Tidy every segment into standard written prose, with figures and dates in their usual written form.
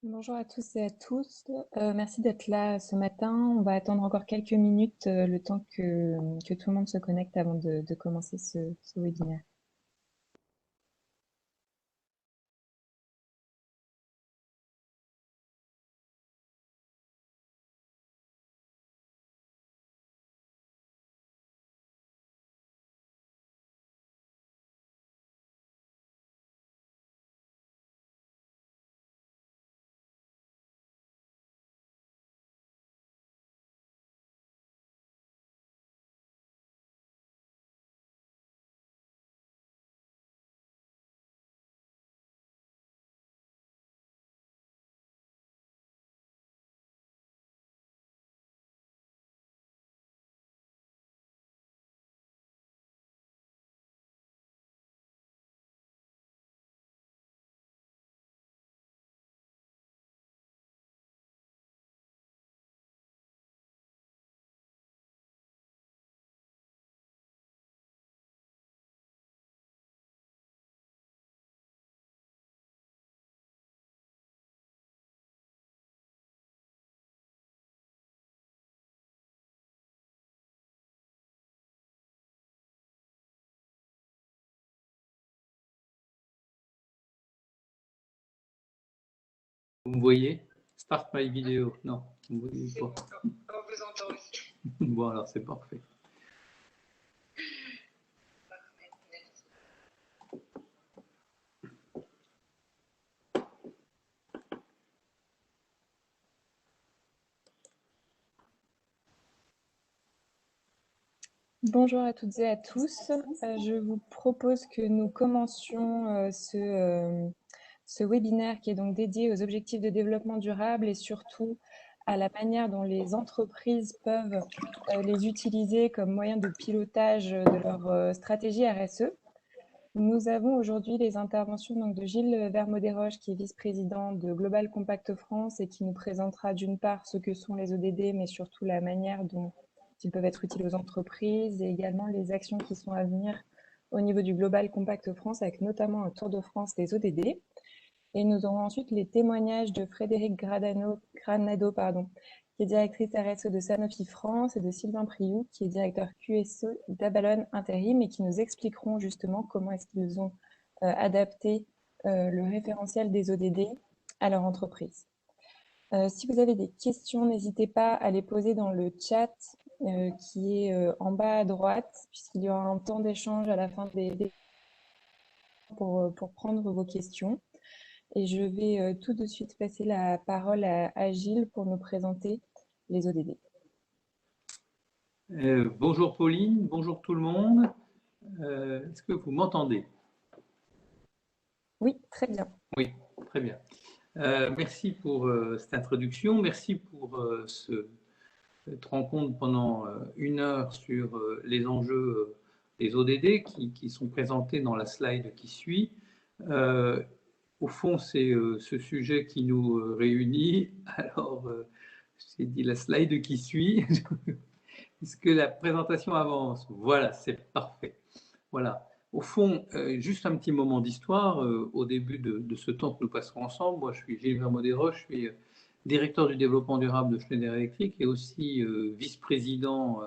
Bonjour à tous et à tous. Merci d'être là ce matin. On va attendre encore quelques minutes, le temps que tout le monde se connecte avant de commencer ce webinaire. Vous me voyez? Start my vidéo. Non, vous ne voyez pas. On vous entend aussi. Bon, alors c'est parfait. Bonjour à toutes et à tous. Je vous propose que nous commencions ce webinaire qui est donc dédié aux objectifs de développement durable et surtout à la manière dont les entreprises peuvent les utiliser comme moyen de pilotage de leur stratégie RSE. Nous avons aujourd'hui les interventions donc, de Gilles Vermaux-Desroches, qui est vice-président de Global Compact France et qui nous présentera d'une part ce que sont les ODD, mais surtout la manière dont ils peuvent être utiles aux entreprises et également les actions qui sont à venir au niveau du Global Compact France, avec notamment un tour de France des ODD. Et nous aurons ensuite les témoignages de Frédéric Granado, qui est directrice RSE de Sanofi France, et de Sylvain Priou, qui est directeur QSE d'Abalone Intérim, et qui nous expliqueront justement comment est-ce qu'ils ont adapté le référentiel des ODD à leur entreprise. Si vous avez des questions, n'hésitez pas à les poser dans le chat qui est en bas à droite, puisqu'il y aura un temps d'échange à la fin pour prendre vos questions. Et je vais tout de suite passer la parole à Gilles pour nous présenter les ODD. Bonjour Pauline, bonjour tout le monde. Est-ce que vous m'entendez? Oui, très bien. Oui, très bien. Merci pour cette introduction. Merci pour cette rencontre pendant 1 heure sur les enjeux des ODD qui sont présentés dans la slide qui suit. Au fond, c'est ce sujet qui nous réunit. Alors, j'ai dit la slide qui suit. Est-ce que la présentation avance? Voilà, c'est parfait. Voilà. Au fond, juste un petit moment d'histoire au début de ce temps que nous passerons ensemble. Moi, je suis Gilles Vermaux-Desroches, je suis directeur du développement durable de Schneider Electric et aussi vice-président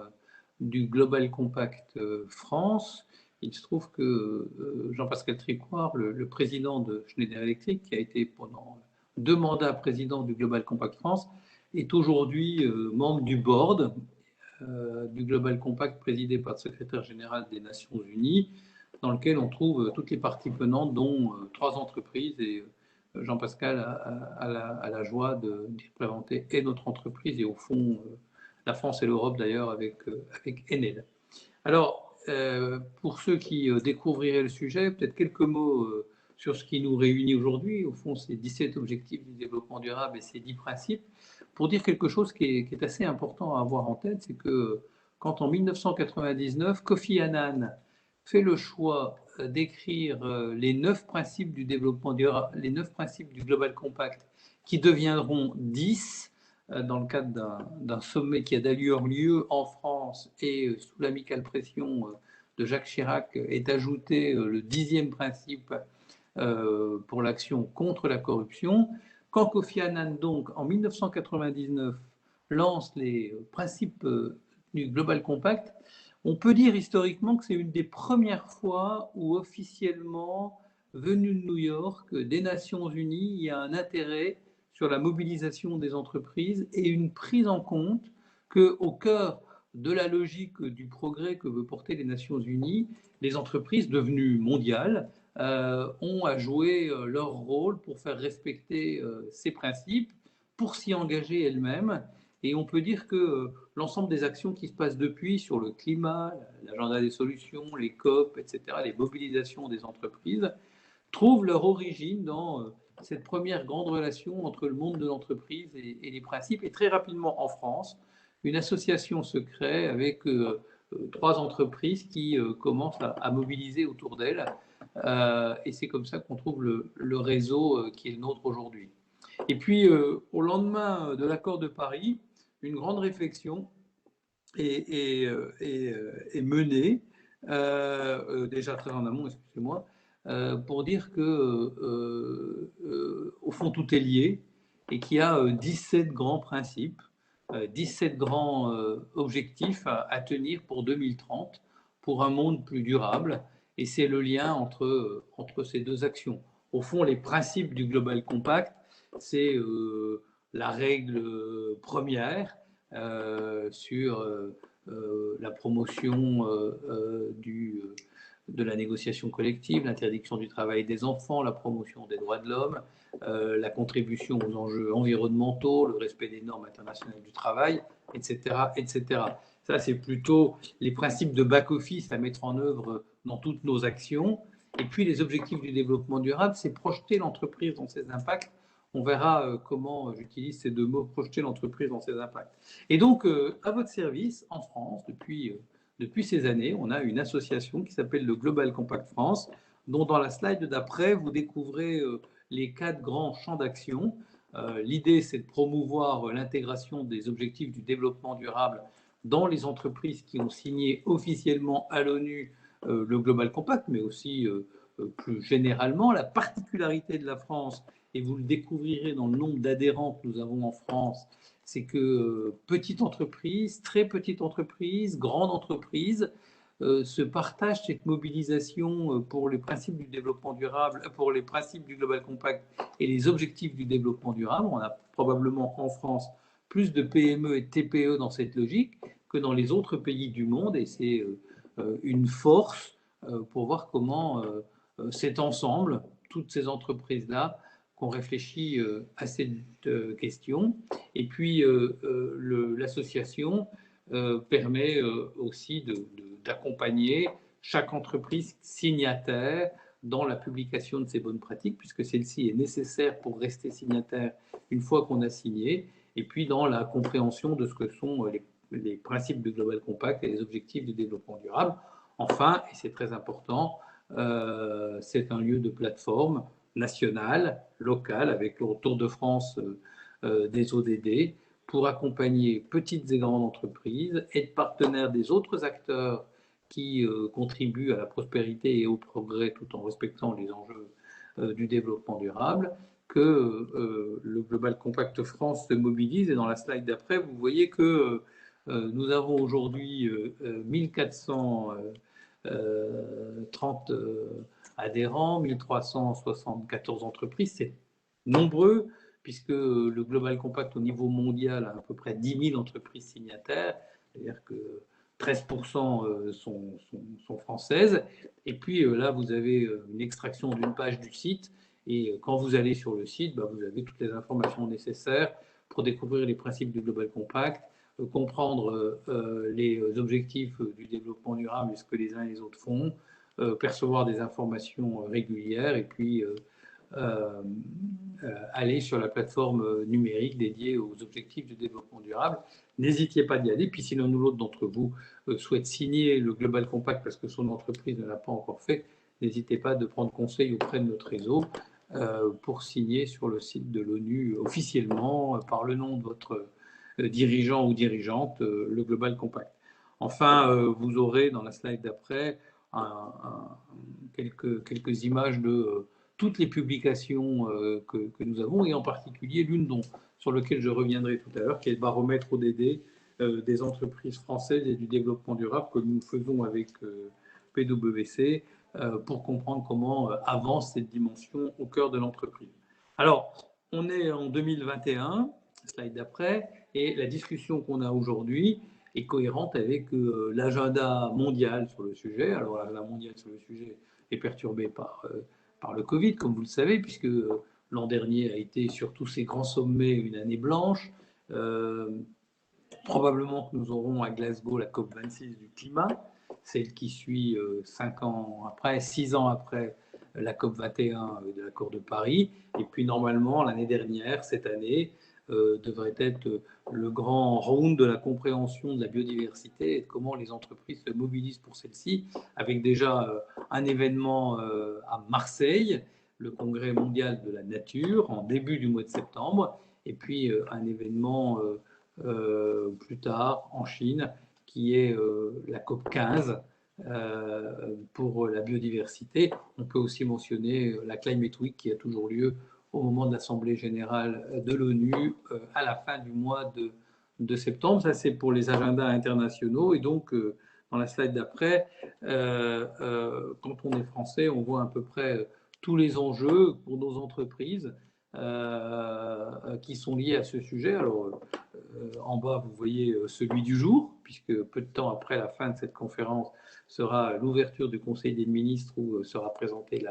du Global Compact France. Il se trouve que Jean-Pascal Tricoire, le président de Schneider Electric, qui a été pendant 2 mandats président du Global Compact France, est aujourd'hui membre du board du Global Compact présidé par le secrétaire général des Nations Unies, dans lequel on trouve toutes les parties prenantes, dont 3 entreprises. Et Jean-Pascal a la joie d'y représenter et notre entreprise et au fond la France et l'Europe d'ailleurs avec Enel. Alors, pour ceux qui découvriraient le sujet, peut-être quelques mots sur ce qui nous réunit aujourd'hui. Au fond, ces 17 objectifs du développement durable et ces 10 principes. Pour dire quelque chose qui est assez important à avoir en tête, c'est que quand en 1999, Kofi Annan fait le choix d'écrire les 9 principes du développement durable, les 9 principes du Global Compact, qui deviendront 10, dans le cadre d'un sommet qui a d'ailleurs lieu en France et sous l'amicale pression de Jacques Chirac, est ajouté le 10e principe pour l'action contre la corruption. Quand Kofi Annan, donc, en 1999, lance les principes du Global Compact, on peut dire historiquement que c'est une des premières fois où officiellement, venu de New York, des Nations Unies, il y a un intérêt sur la mobilisation des entreprises et une prise en compte qu'au cœur de la logique du progrès que veut porter les Nations Unies, les entreprises devenues mondiales ont à jouer leur rôle pour faire respecter ces principes, pour s'y engager elles-mêmes. Et on peut dire que l'ensemble des actions qui se passent depuis sur le climat, l'agenda des solutions, les COP, etc., les mobilisations des entreprises, trouvent leur origine dans cette première grande relation entre le monde de l'entreprise et les principes. Et très rapidement en France, une association se crée avec 3 entreprises qui commencent à mobiliser autour d'elles. Et c'est comme ça qu'on trouve le réseau qui est le nôtre aujourd'hui. Et puis, au lendemain de l'accord de Paris, une grande réflexion est menée, déjà très en amont, excusez-moi, pour dire que, au fond, tout est lié et qu'il y a 17 grands principes, 17 grands objectifs à tenir pour 2030, pour un monde plus durable. Et c'est le lien entre ces deux actions. Au fond, les principes du Global Compact, c'est la règle première sur la promotion de la négociation collective, l'interdiction du travail des enfants, la promotion des droits de l'homme, la contribution aux enjeux environnementaux, le respect des normes internationales du travail, etc., etc. Ça, c'est plutôt les principes de back-office à mettre en œuvre dans toutes nos actions. Et puis, les objectifs du développement durable, c'est projeter l'entreprise dans ses impacts. On verra comment j'utilise ces deux mots, projeter l'entreprise dans ses impacts. Et donc, à votre service, en France, depuis ces années, on a une association qui s'appelle le Global Compact France, dont dans la slide d'après, vous découvrez les 4 grands champs d'action. L'idée, c'est de promouvoir l'intégration des objectifs du développement durable dans les entreprises qui ont signé officiellement à l'ONU le Global Compact, mais aussi plus généralement. La particularité de la France, et vous le découvrirez dans le nombre d'adhérents que nous avons en France, c'est que petite entreprise, très petite entreprise, grande entreprise, se partagent cette mobilisation pour les principes du développement durable, pour les principes du Global Compact et les objectifs du développement durable. On a probablement en France plus de PME et de TPE dans cette logique que dans les autres pays du monde, et c'est une force pour voir comment c'est ensemble, toutes ces entreprises-là, qu'on réfléchit à cette question. Et puis, l'association permet aussi d'accompagner chaque entreprise signataire dans la publication de ces bonnes pratiques, puisque celle-ci est nécessaire pour rester signataire une fois qu'on a signé, et puis dans la compréhension de ce que sont les principes du Global Compact et les objectifs du développement durable. Enfin, et c'est très important, c'est un lieu de plateforme nationale, locale, avec le Tour de France des ODD, pour accompagner petites et grandes entreprises, être partenaire des autres acteurs qui contribuent à la prospérité et au progrès tout en respectant les enjeux du développement durable, que le Global Compact France se mobilise. Et dans la slide d'après, vous voyez que nous avons aujourd'hui 1330 adhérents, 1374 entreprises. C'est nombreux, puisque le Global Compact au niveau mondial a à peu près 10 000 entreprises signataires, c'est-à-dire que 13% sont françaises. Et puis là, vous avez une extraction d'une page du site, et quand vous allez sur le site, vous avez toutes les informations nécessaires pour découvrir les principes du Global Compact, comprendre les objectifs du développement durable et ce que les uns et les autres font, percevoir des informations régulières, et puis aller sur la plateforme numérique dédiée aux objectifs du développement durable. N'hésitez pas d'y aller. Puis si l'un ou l'autre d'entre vous souhaite signer le Global Compact parce que son entreprise ne l'a pas encore fait, n'hésitez pas de prendre conseil auprès de notre réseau pour signer sur le site de l'ONU officiellement, par le nom de votre dirigeant ou dirigeante, le Global Compact. Enfin, vous aurez dans la slide d'après quelques images de toutes les publications que nous avons, et en particulier l'une sur laquelle je reviendrai tout à l'heure, qui est le baromètre ODD des entreprises françaises et du développement durable que nous faisons avec PwC pour comprendre comment avance cette dimension au cœur de l'entreprise. Alors, on est en 2021, slide d'après, et la discussion qu'on a aujourd'hui est cohérente avec l'agenda mondial sur le sujet. Alors, l'agenda mondial sur le sujet est perturbé par le Covid, comme vous le savez, puisque l'an dernier a été sur tous ces grands sommets une année blanche. Probablement que nous aurons à Glasgow la COP26 du climat, celle qui suit 6 ans après la COP21 de l'accord de Paris. Et puis normalement, l'année dernière, cette année, devrait être le grand round de la compréhension de la biodiversité et de comment les entreprises se mobilisent pour celle-ci, avec déjà un événement à Marseille, le Congrès mondial de la nature, en début du mois de septembre, et puis un événement plus tard en Chine, qui est la COP 15 pour la biodiversité. On peut aussi mentionner la Climate Week qui a toujours lieu au moment de l'Assemblée générale de l'ONU à la fin du mois de septembre. Ça, c'est pour les agendas internationaux. Et donc, dans la slide d'après, quand on est français, on voit à peu près tous les enjeux pour nos entreprises qui sont liés à ce sujet. Alors, en bas, vous voyez celui du jour, puisque peu de temps après la fin de cette conférence sera l'ouverture du Conseil des ministres où sera présenté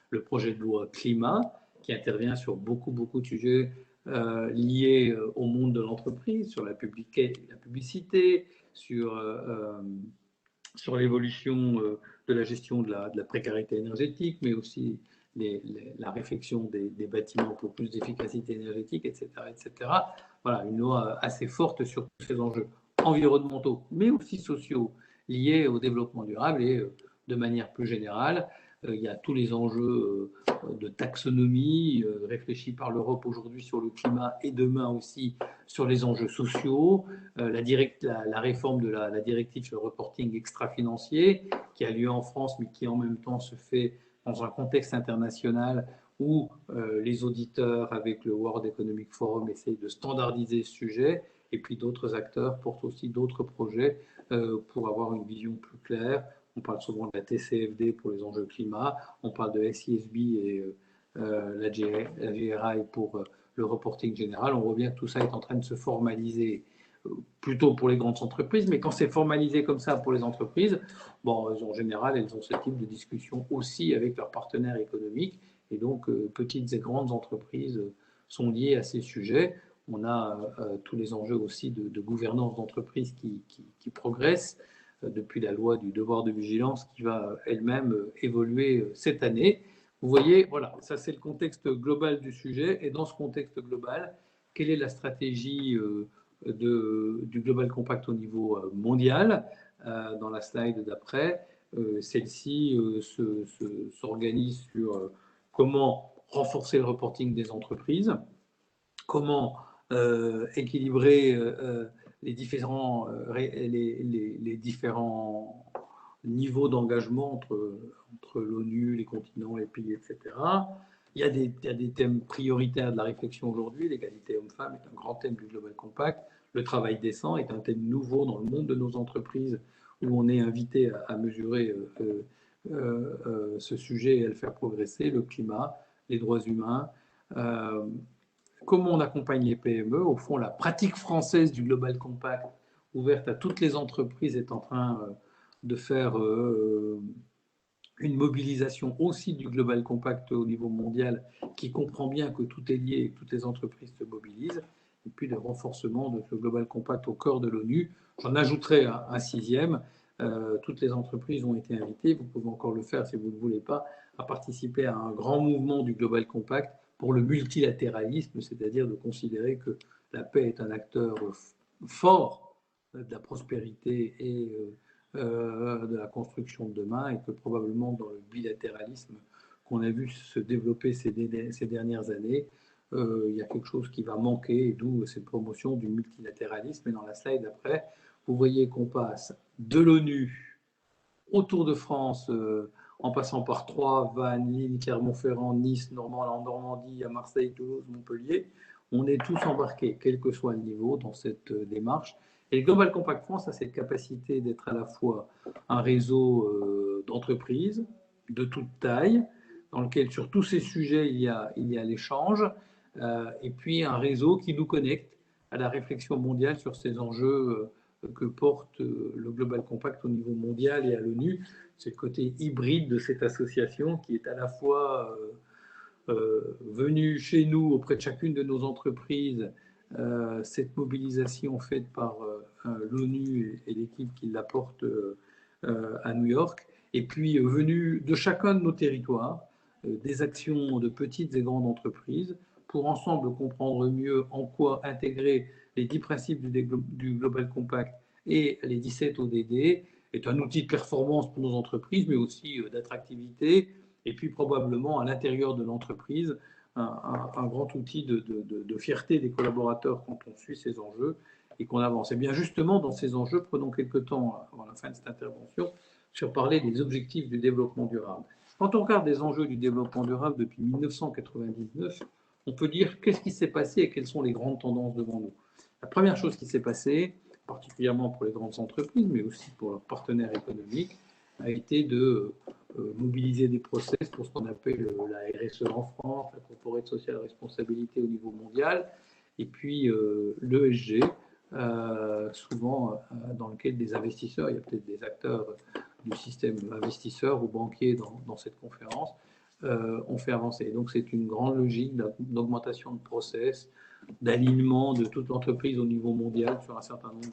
le projet de loi climat, qui intervient sur beaucoup de sujets liés au monde de l'entreprise, sur la publicité, sur l'évolution de la gestion de la précarité énergétique, mais aussi la réflexion des bâtiments pour plus d'efficacité énergétique, etc., etc. Voilà, une loi assez forte sur tous ces enjeux environnementaux, mais aussi sociaux, liés au développement durable et de manière plus générale. Il y a tous les enjeux de taxonomie réfléchis par l'Europe aujourd'hui sur le climat et demain aussi sur les enjeux sociaux. La réforme de la directive sur le reporting extra-financier qui a lieu en France, mais qui en même temps se fait dans un contexte international où les auditeurs avec le World Economic Forum essayent de standardiser ce sujet, et puis d'autres acteurs portent aussi d'autres projets pour avoir une vision plus claire. On parle souvent de la TCFD pour les enjeux climat, on parle de SISB et la GRI pour le reporting général. On voit bien que tout ça est en train de se formaliser plutôt pour les grandes entreprises, mais quand c'est formalisé comme ça pour les entreprises, bon, en général, elles ont ce type de discussion aussi avec leurs partenaires économiques, et donc petites et grandes entreprises sont liées à ces sujets. On a tous les enjeux aussi de gouvernance d'entreprise qui progressent depuis la loi du devoir de vigilance qui va elle-même évoluer cette année. Vous voyez, voilà, ça c'est le contexte global du sujet, et dans ce contexte global, quelle est la stratégie du Global Compact au niveau mondial? Dans la slide d'après, celle-ci s'organise sur comment renforcer le reporting des entreprises, comment équilibrer les différents niveaux d'engagement entre l'ONU, les continents, les pays, etc. Il y a des thèmes prioritaires de la réflexion aujourd'hui. L'égalité homme-femme est un grand thème du Global Compact. Le travail décent est un thème nouveau dans le monde de nos entreprises où on est invité à mesurer ce sujet et à le faire progresser. Le climat, les droits humains. Comment on accompagne les PME? Au fond, la pratique française du Global Compact, ouverte à toutes les entreprises, est en train de faire une mobilisation aussi du Global Compact au niveau mondial, qui comprend bien que tout est lié et que toutes les entreprises se mobilisent, et puis le renforcement de ce Global Compact au cœur de l'ONU. J'en ajouterai un sixième. Toutes les entreprises ont été invitées, vous pouvez encore le faire si vous ne voulez pas, à participer à un grand mouvement du Global Compact pour le multilatéralisme, c'est-à-dire de considérer que la paix est un acteur fort de la prospérité et de la construction de demain, et que probablement dans le bilatéralisme qu'on a vu se développer ces dernières années, il y a quelque chose qui va manquer, et d'où cette promotion du multilatéralisme. Et dans la slide d'après, vous voyez qu'on passe de l'ONU au Tour de France en passant par Troyes, Vannes, Lille, Clermont-Ferrand, Nice, Normandie, à Marseille, Toulouse, Montpellier. On est tous embarqués, quel que soit le niveau, dans cette démarche. Et le Global Compact France a cette capacité d'être à la fois un réseau d'entreprises de toute taille, dans lequel sur tous ces sujets il y a l'échange, et puis un réseau qui nous connecte à la réflexion mondiale sur ces enjeux que porte le Global Compact au niveau mondial et à l'ONU. C'est le côté hybride de cette association qui est à la fois venue chez nous auprès de chacune de nos entreprises, cette mobilisation faite par l'ONU et l'équipe qui la porte à New York, et puis venue de chacun de nos territoires, des actions de petites et grandes entreprises, pour ensemble comprendre mieux en quoi intégrer les 10 principes du Global Compact et les 17 ODD est un outil de performance pour nos entreprises, mais aussi d'attractivité, et puis probablement à l'intérieur de l'entreprise, un grand outil de fierté des collaborateurs quand on suit ces enjeux et qu'on avance. Et bien justement, dans ces enjeux, prenons quelques temps avant la fin de cette intervention sur parler des objectifs du développement durable. Quand on regarde les enjeux du développement durable depuis 1999, on peut dire qu'est-ce qui s'est passé et quelles sont les grandes tendances devant nous. La première chose qui s'est passée, particulièrement pour les grandes entreprises, mais aussi pour leurs partenaires économiques, a été de mobiliser des process pour ce qu'on appelle la RSE en France, la Corporate Social Responsibility au niveau mondial, et puis l'ESG, souvent dans lequel des investisseurs, il y a peut-être des acteurs du système investisseur ou banquier dans cette conférence, ont fait avancer. Donc c'est une grande logique d'augmentation de process, d'alignement de toute l'entreprise au niveau mondial sur un certain nombre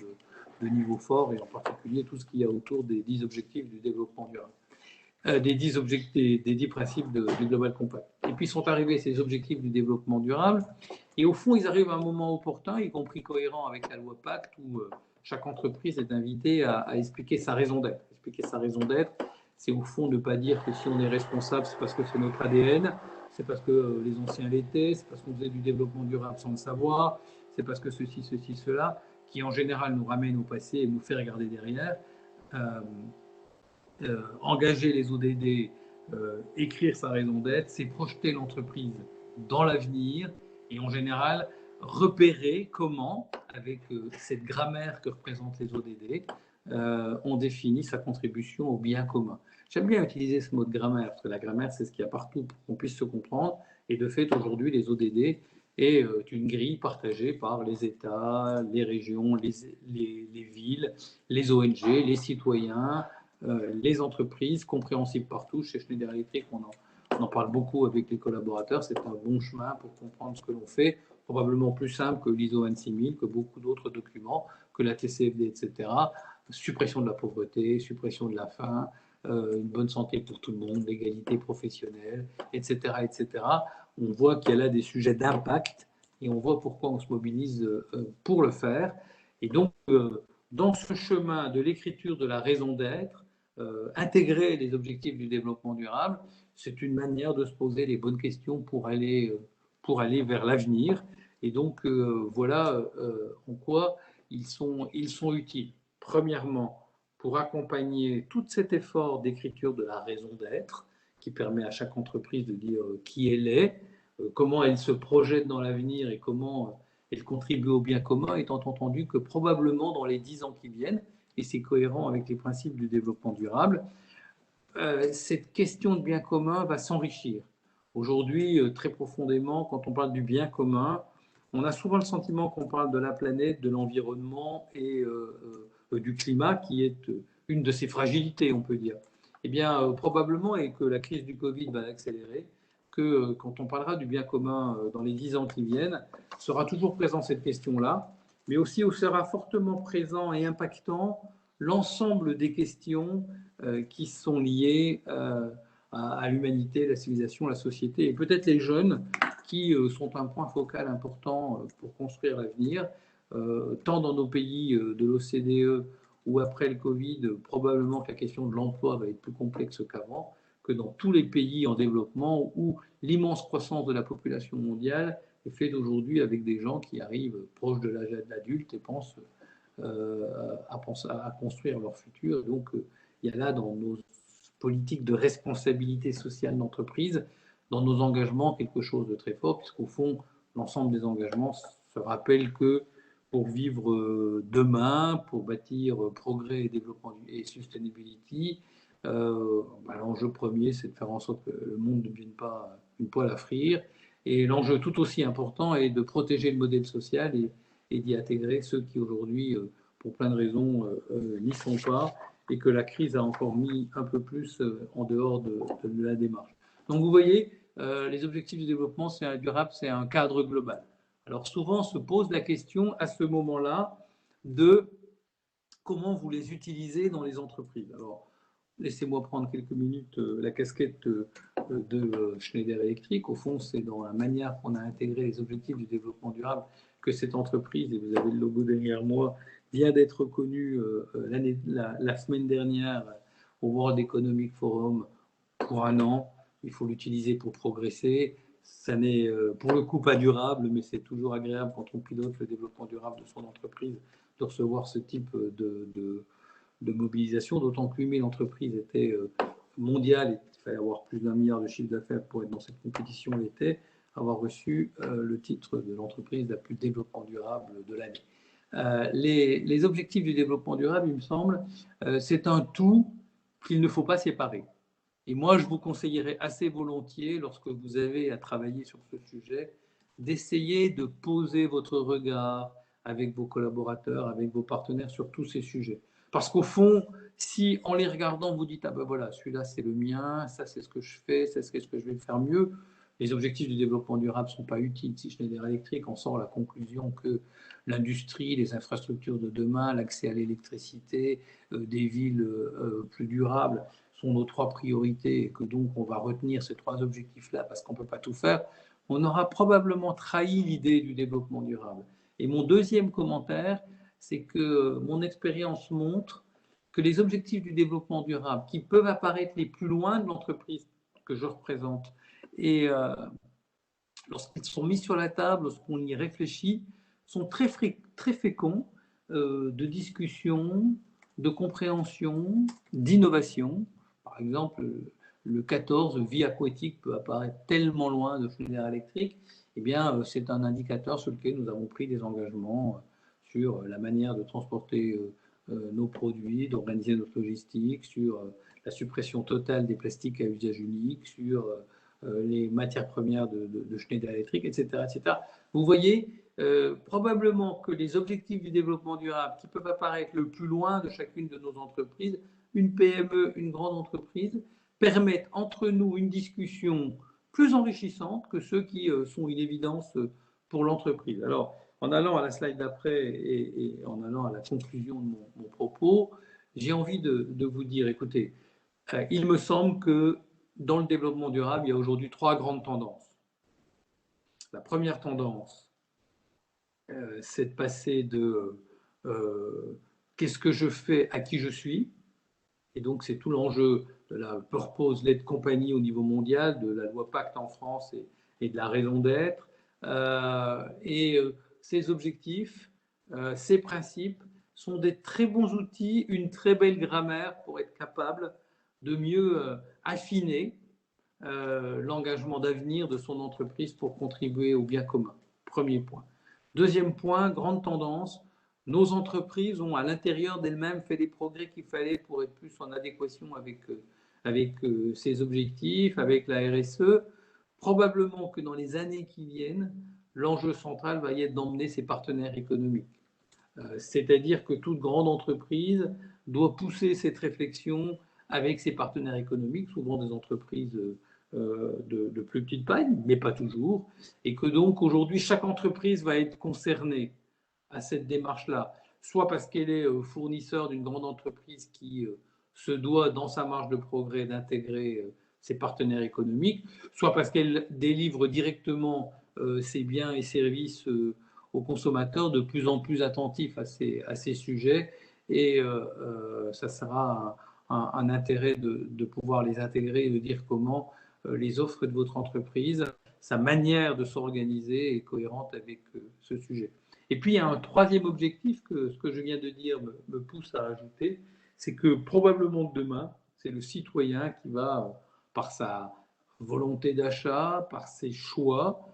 de niveaux forts, et en particulier tout ce qu'il y a autour des 10 objectifs du développement durable. Des 10 principes du Global Compact. Et puis sont arrivés ces objectifs du développement durable, et au fond, ils arrivent à un moment opportun, y compris cohérent avec la loi Pacte, où chaque entreprise est invitée à expliquer sa raison d'être. Expliquer sa raison d'être, c'est au fond ne pas dire que si on est responsable, c'est parce que c'est notre ADN, c'est parce que les anciens l'étaient, c'est parce qu'on faisait du développement durable sans le savoir, c'est parce que ceci, cela, qui en général nous ramène au passé et nous fait regarder derrière. Engager les ODD, écrire sa raison d'être, c'est projeter l'entreprise dans l'avenir et en général repérer comment, avec cette grammaire que représentent les ODD, on définit sa contribution au bien commun. J'aime bien utiliser ce mot de grammaire, parce que la grammaire, c'est ce qu'il y a partout pour qu'on puisse se comprendre. Et de fait, aujourd'hui, les ODD est une grille partagée par les États, les régions, les villes, les ONG, les citoyens, les entreprises, compréhensibles partout. Chez Schneider Electric, on en parle beaucoup avec les collaborateurs. C'est un bon chemin pour comprendre ce que l'on fait, probablement plus simple que l'ISO 26000, que beaucoup d'autres documents, que la TCFD, etc. Suppression de la pauvreté, suppression de la faim, une bonne santé pour tout le monde, l'égalité professionnelle, etc., etc. On voit qu'il y a là des sujets d'impact et on voit pourquoi on se mobilise pour le faire. Et donc, dans ce chemin de l'écriture de la raison d'être, intégrer les objectifs du développement durable, c'est une manière de se poser les bonnes questions pour aller vers l'avenir. Et donc, voilà en quoi ils sont utiles. Premièrement, pour accompagner tout cet effort d'écriture de la raison d'être, qui permet à chaque entreprise de dire qui elle est, comment elle se projette dans l'avenir et comment elle contribue au bien commun, étant entendu que probablement dans les 10 ans qui viennent, et c'est cohérent avec les principes du développement durable, cette question de bien commun va s'enrichir. Aujourd'hui, très profondément, quand on parle du bien commun, on a souvent le sentiment qu'on parle de la planète, de l'environnement et du climat, qui est une de ses fragilités, on peut dire. Eh bien, probablement, et que la crise du Covid va l'accélérer, que quand on parlera du bien commun dans les 10 ans qui viennent, sera toujours présent cette question-là, mais aussi où sera fortement présent et impactant l'ensemble des questions qui sont liées à l'humanité, la civilisation, la société, et peut-être les jeunes qui sont un point focal important pour construire l'avenir, tant dans nos pays de l'OCDE où après le Covid, probablement que la question de l'emploi va être plus complexe qu'avant, que dans tous les pays en développement où l'immense croissance de la population mondiale est faite aujourd'hui avec des gens qui arrivent proches de l'âge de l'adulte et pensent à construire leur futur. Donc, il y a là dans nos politique de responsabilité sociale d'entreprise, dans nos engagements, quelque chose de très fort, puisqu'au fond, l'ensemble des engagements se rappellent que pour vivre demain, pour bâtir progrès et développement et sustainability, l'enjeu premier, c'est de faire en sorte que le monde ne devienne pas une poêle à frire. Et l'enjeu tout aussi important est de protéger le modèle social et d'y intégrer ceux qui aujourd'hui, pour plein de raisons, n'y sont pas, et que la crise a encore mis un peu plus en dehors de la démarche. Donc vous voyez, les objectifs du développement durable, c'est un cadre global. Alors souvent se pose la question à ce moment-là de comment vous les utilisez dans les entreprises. Alors, laissez-moi prendre quelques minutes la casquette de Schneider Electric. Au fond, c'est dans la manière qu'on a intégré les objectifs du développement durable que cette entreprise, et vous avez le logo derrière moi, vient d'être reconnue la semaine dernière au World Economic Forum pour un an. Il faut l'utiliser pour progresser. Ça n'est pour le coup pas durable, mais c'est toujours agréable quand on pilote le développement durable de son entreprise de recevoir ce type de mobilisation, d'autant que 8000 entreprises étaient mondiales, il fallait avoir plus d'1 milliard de chiffre d'affaires pour être dans cette compétition l'été, avoir reçu le titre de l'entreprise la plus développement durable de l'année. Les objectifs du développement durable, il me semble, c'est un tout qu'il ne faut pas séparer. Et moi, je vous conseillerais assez volontiers, lorsque vous avez à travailler sur ce sujet, d'essayer de poser votre regard avec vos collaborateurs, avec vos partenaires sur tous ces sujets. Parce qu'au fond, si en les regardant, vous dites « Ah ben voilà, celui-là c'est le mien, ça c'est ce que je fais, ça c'est ce que je vais faire mieux », les objectifs du développement durable ne sont pas utiles. Si Schneider Electric en sort la conclusion que l'industrie, les infrastructures de demain, l'accès à l'électricité, des villes plus durables sont nos 3 priorités et que donc on va retenir ces 3 objectifs-là parce qu'on ne peut pas tout faire, on aura probablement trahi l'idée du développement durable. Et mon deuxième commentaire, c'est que mon expérience montre que les objectifs du développement durable, qui peuvent apparaître les plus loin de l'entreprise que je représente, et lorsqu'ils sont mis sur la table, lorsqu'on y réfléchit, sont très féconds de discussion, de compréhension, d'innovation. Par exemple, le 14, vie aquatique, peut apparaître tellement loin de Schneider Electric. Eh bien, c'est un indicateur sur lequel nous avons pris des engagements sur la manière de transporter nos produits, d'organiser notre logistique, sur la suppression totale des plastiques à usage unique, sur les matières premières de Schneider Electric, etc., etc. Vous voyez, probablement que les objectifs du développement durable qui peuvent apparaître le plus loin de chacune de nos entreprises, une PME, une grande entreprise, permettent entre nous une discussion plus enrichissante que ceux qui sont une évidence pour l'entreprise. Alors, en allant à la slide d'après et en allant à la conclusion de mon propos, j'ai envie de vous dire, écoutez, il me semble que dans le développement durable, il y a aujourd'hui 3 grandes tendances. La première tendance, c'est de passer de qu'est-ce que je fais, à qui je suis, et donc c'est tout l'enjeu de la Purpose-led Company au niveau mondial, de la loi Pacte en France et de la raison d'être. Ces objectifs, ces principes sont des très bons outils, une très belle grammaire pour être capable de mieux affiner l'engagement d'avenir de son entreprise pour contribuer au bien commun. Premier point. Deuxième point, grande tendance, nos entreprises ont à l'intérieur d'elles-mêmes fait des progrès qu'il fallait pour être plus en adéquation avec ces objectifs, avec la RSE. Probablement que dans les années qui viennent, l'enjeu central va y être d'emmener ses partenaires économiques. C'est-à-dire que toute grande entreprise doit pousser cette réflexion avec ses partenaires économiques, souvent des entreprises de plus petite taille, mais pas toujours, et que donc aujourd'hui chaque entreprise va être concernée à cette démarche-là, soit parce qu'elle est fournisseur d'une grande entreprise qui se doit dans sa marge de progrès d'intégrer ses partenaires économiques, soit parce qu'elle délivre directement ses biens et services aux consommateurs de plus en plus attentifs à ces sujets, et ça sera un intérêt de pouvoir les intégrer et de dire comment les offres de votre entreprise, sa manière de s'organiser est cohérente avec ce sujet. Et puis, il y a un troisième objectif que ce que je viens de dire me pousse à ajouter, c'est que probablement demain, C'est le citoyen qui va, par sa volonté d'achat, par ses choix,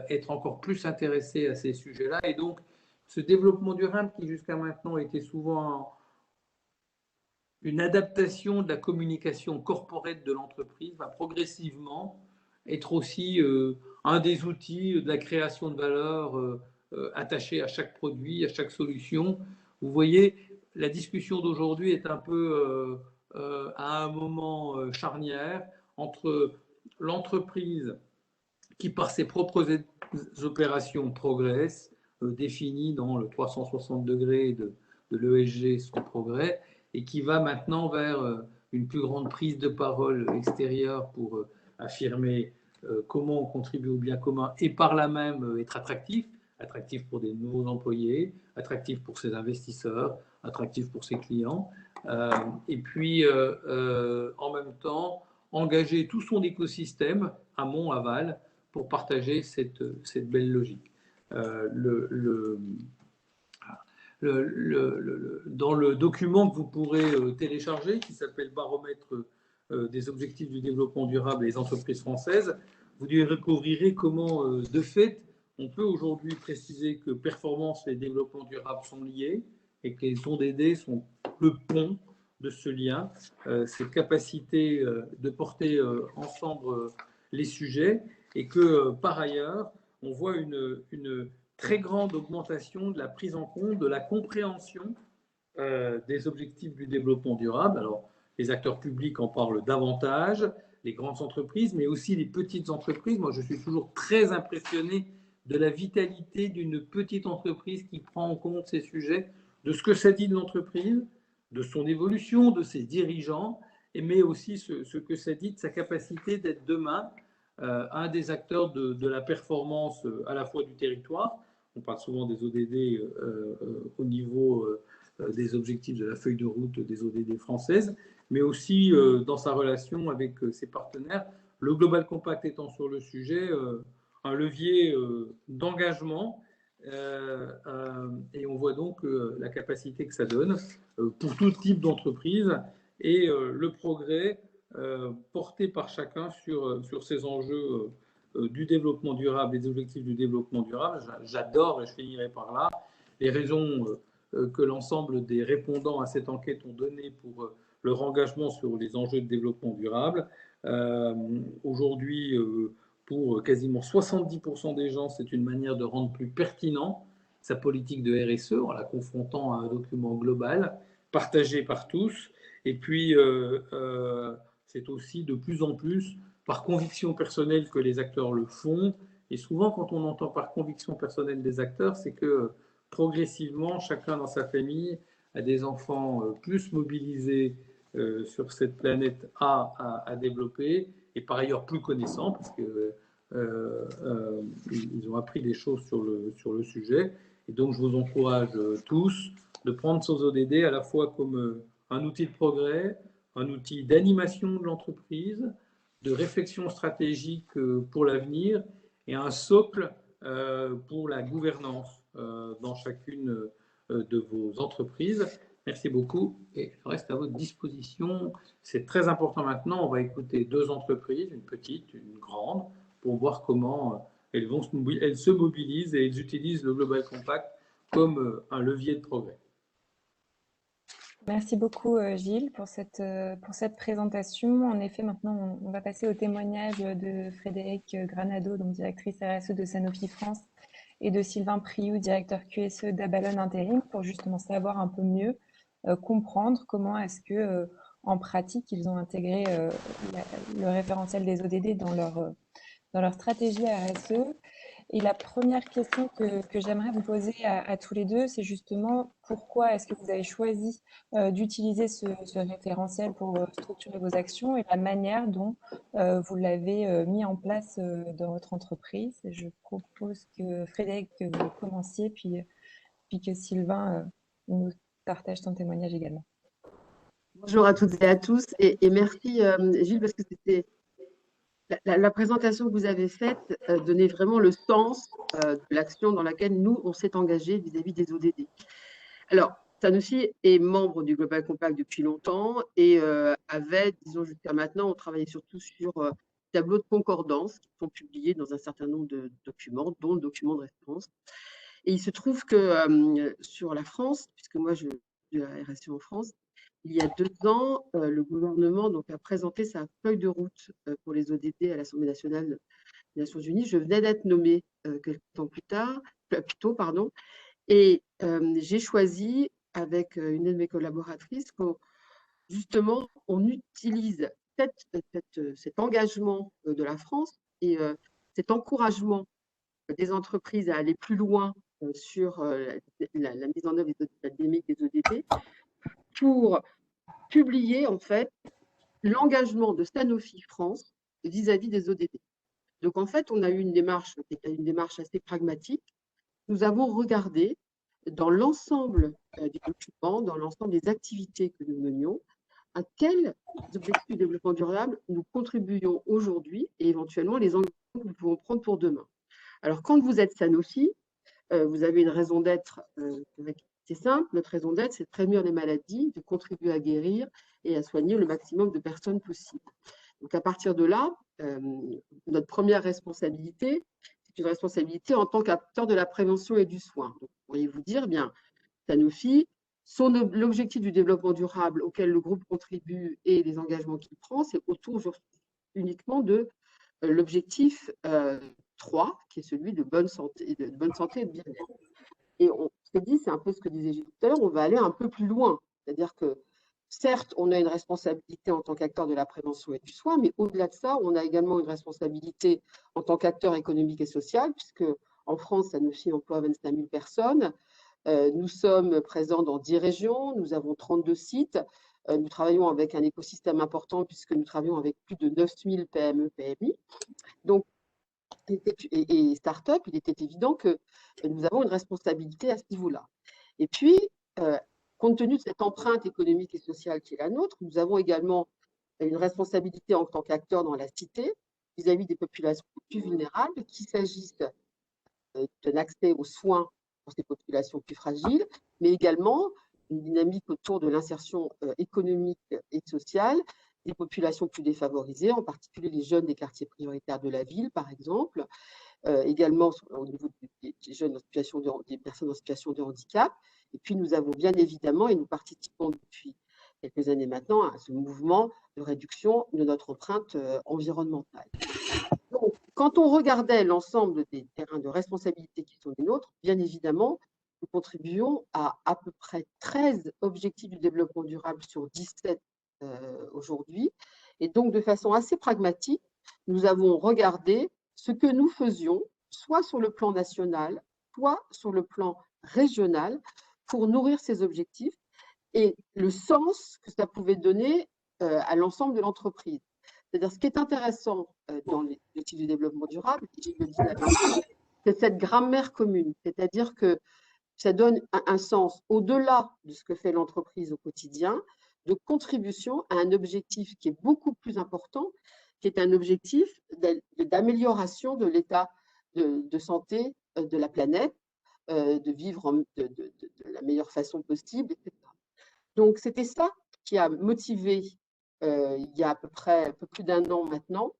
être encore plus intéressé à ces sujets-là. Et donc, ce développement durable qui jusqu'à maintenant était souvent une adaptation de la communication corporate de l'entreprise va progressivement être aussi un des outils de la création de valeur attachée à chaque produit, à chaque solution. Vous voyez, la discussion d'aujourd'hui est un peu à un moment charnière entre l'entreprise qui, par ses propres opérations, progresse, définie dans le 360 degrés de l'ESG, son progrès, et qui va maintenant vers une plus grande prise de parole extérieure pour affirmer comment on contribue au bien commun et par là même être attractif, attractif pour des nouveaux employés, attractif pour ses investisseurs, attractif pour ses clients, et puis en même temps engager tout son écosystème, amont, aval, pour partager cette belle logique. Dans le document que vous pourrez télécharger, qui s'appelle Baromètre des objectifs du développement durable et des entreprises françaises, vous découvrirez comment, de fait, on peut aujourd'hui préciser que performance et développement durable sont liés et que les ODD sont le pont de ce lien, cette capacité de porter ensemble les sujets, et que par ailleurs, on voit une très grande augmentation de la prise en compte, de la compréhension des objectifs du développement durable. Alors, les acteurs publics en parlent davantage, les grandes entreprises, mais aussi les petites entreprises. Moi, je suis toujours très impressionné de la vitalité d'une petite entreprise qui prend en compte ces sujets, de ce que ça dit de l'entreprise, de son évolution, de ses dirigeants, mais aussi ce que ça dit de sa capacité d'être demain un des acteurs de la performance à la fois du territoire. On parle souvent des ODD au niveau des objectifs de la feuille de route des ODD françaises, mais aussi dans sa relation avec ses partenaires. Le Global Compact étant sur le sujet un levier d'engagement, et on voit donc la capacité que ça donne pour tout type d'entreprise et le progrès porté par chacun sur ces enjeux du développement durable et des objectifs du développement durable. J'adore, et je finirai par là, les raisons que l'ensemble des répondants à cette enquête ont données pour leur engagement sur les enjeux de développement durable. Aujourd'hui, pour quasiment 70% des gens, c'est une manière de rendre plus pertinent sa politique de RSE en la confrontant à un document global, partagé par tous. Et puis, c'est aussi de plus en plus par conviction personnelle que les acteurs le font. Et souvent, quand on entend par conviction personnelle des acteurs, c'est que progressivement, chacun dans sa famille a des enfants plus mobilisés sur cette planète à développer, et par ailleurs plus connaissants, parce que ils ont appris des choses sur le sujet. Et donc, je vous encourage tous de prendre ces ODD à la fois comme un outil de progrès, un outil d'animation de l'entreprise, de réflexion stratégique pour l'avenir, et un socle pour la gouvernance dans chacune de vos entreprises. Merci beaucoup et je reste à votre disposition. C'est très important maintenant. On va écouter deux entreprises, une petite, une grande, pour voir comment elles se mobilisent et elles utilisent le Global Compact comme un levier de progrès. Merci beaucoup Gilles pour cette présentation. En effet, maintenant, on va passer au témoignage de Frédéric Granado, donc directrice RSE de Sanofi France, et de Sylvain Priou, directeur QSE d'Abalone Intérim, pour justement savoir un peu mieux, comprendre comment est-ce que, en pratique, ils ont intégré le référentiel des ODD dans leur stratégie RSE. Et la première question que j'aimerais vous poser à tous les deux, c'est justement pourquoi est-ce que vous avez choisi d'utiliser ce référentiel pour structurer vos actions et la manière dont vous l'avez mis en place dans votre entreprise. Je propose que Frédéric, que vous commenciez, puis que Sylvain nous partage son témoignage également. Bonjour à toutes et à tous, et merci Gilles, parce que c'était la présentation que vous avez faite donnait vraiment le sens de l'action dans laquelle nous, on s'est engagé vis-à-vis des ODD. Alors, Sanofi est membre du Global Compact depuis longtemps et avait, disons jusqu'à maintenant, on travaillait surtout sur tableaux de concordance qui sont publiés dans un certain nombre de documents, dont le document de référence. Et il se trouve que sur la France, puisque moi je suis de la RSE en France, il y a 2 ans, le gouvernement donc, a présenté sa feuille de route pour les ODD à l'Assemblée nationale des Nations Unies. Je venais d'être nommée quelques temps plus tôt, et j'ai choisi avec une de mes collaboratrices qu'on justement on utilise cet engagement de la France et cet encouragement des entreprises à aller plus loin sur la mise en œuvre de la dynamique des ODD pour publier en fait l'engagement de Sanofi France vis-à-vis des ODD. Donc en fait, on a eu une démarche assez pragmatique. Nous avons regardé dans l'ensemble des documents, dans l'ensemble des activités que nous menions, à quels objectifs de développement durable nous contribuons aujourd'hui et éventuellement les engagements que nous pouvons prendre pour demain. Alors, quand vous êtes Sanofi, vous avez une raison d'être, c'est simple, notre raison d'être, c'est de prévenir les maladies, de contribuer à guérir et à soigner le maximum de personnes possible. Donc, à partir de là, notre première responsabilité, c'est une responsabilité en tant qu'acteur de la prévention et du soin. Donc, vous pourriez vous dire, bien, Sanofi, l'objectif du développement durable auquel le groupe contribue et les engagements qu'il prend, c'est autour uniquement de l'objectif 3, qui est celui de bonne santé et de bien-être. Et on s'est dit, c'est un peu ce que disait Gilles tout à l'heure, on va aller un peu plus loin. C'est-à-dire que, certes, on a une responsabilité en tant qu'acteur de la prévention et du soin, mais au-delà de ça, on a également une responsabilité en tant qu'acteur économique et social, puisque en France, Sanofi emploie 25 000 personnes. Nous sommes présents dans 10 régions, nous avons 32 sites. Nous travaillons avec un écosystème important puisque nous travaillons avec plus de 9000 PME, PMI. Donc, et start-up, il était évident que nous avons une responsabilité à ce niveau-là. Et puis, compte tenu de cette empreinte économique et sociale qui est la nôtre, nous avons également une responsabilité en tant qu'acteur dans la cité vis-à-vis des populations plus vulnérables, qu'il s'agisse d'un accès aux soins pour ces populations plus fragiles, mais également une dynamique autour de l'insertion économique et sociale des populations plus défavorisées, en particulier les jeunes des quartiers prioritaires de la ville, par exemple, également au niveau des jeunes en situation des personnes en situation de handicap. Et puis, nous avons bien évidemment, et nous participons depuis quelques années maintenant, à ce mouvement de réduction de notre empreinte environnementale. Donc, quand on regardait l'ensemble des terrains de responsabilité qui sont les nôtres, bien évidemment, nous contribuons à peu près 13 objectifs du développement durable sur 17 aujourd'hui. Et donc, de façon assez pragmatique, nous avons regardé ce que nous faisions, soit sur le plan national, soit sur le plan régional, pour nourrir ces objectifs et le sens que ça pouvait donner à l'ensemble de l'entreprise. C'est-à-dire, ce qui est intéressant dans les objectifs du développement durable, c'est cette grammaire commune. C'est-à-dire que ça donne un sens au-delà de ce que fait l'entreprise au quotidien, de contribution à un objectif qui est beaucoup plus important, qui est un objectif d'amélioration de l'état de santé de la planète, de vivre de la meilleure façon possible, etc. Donc, c'était ça qui a motivé, il y a à peu plus d'1 an maintenant,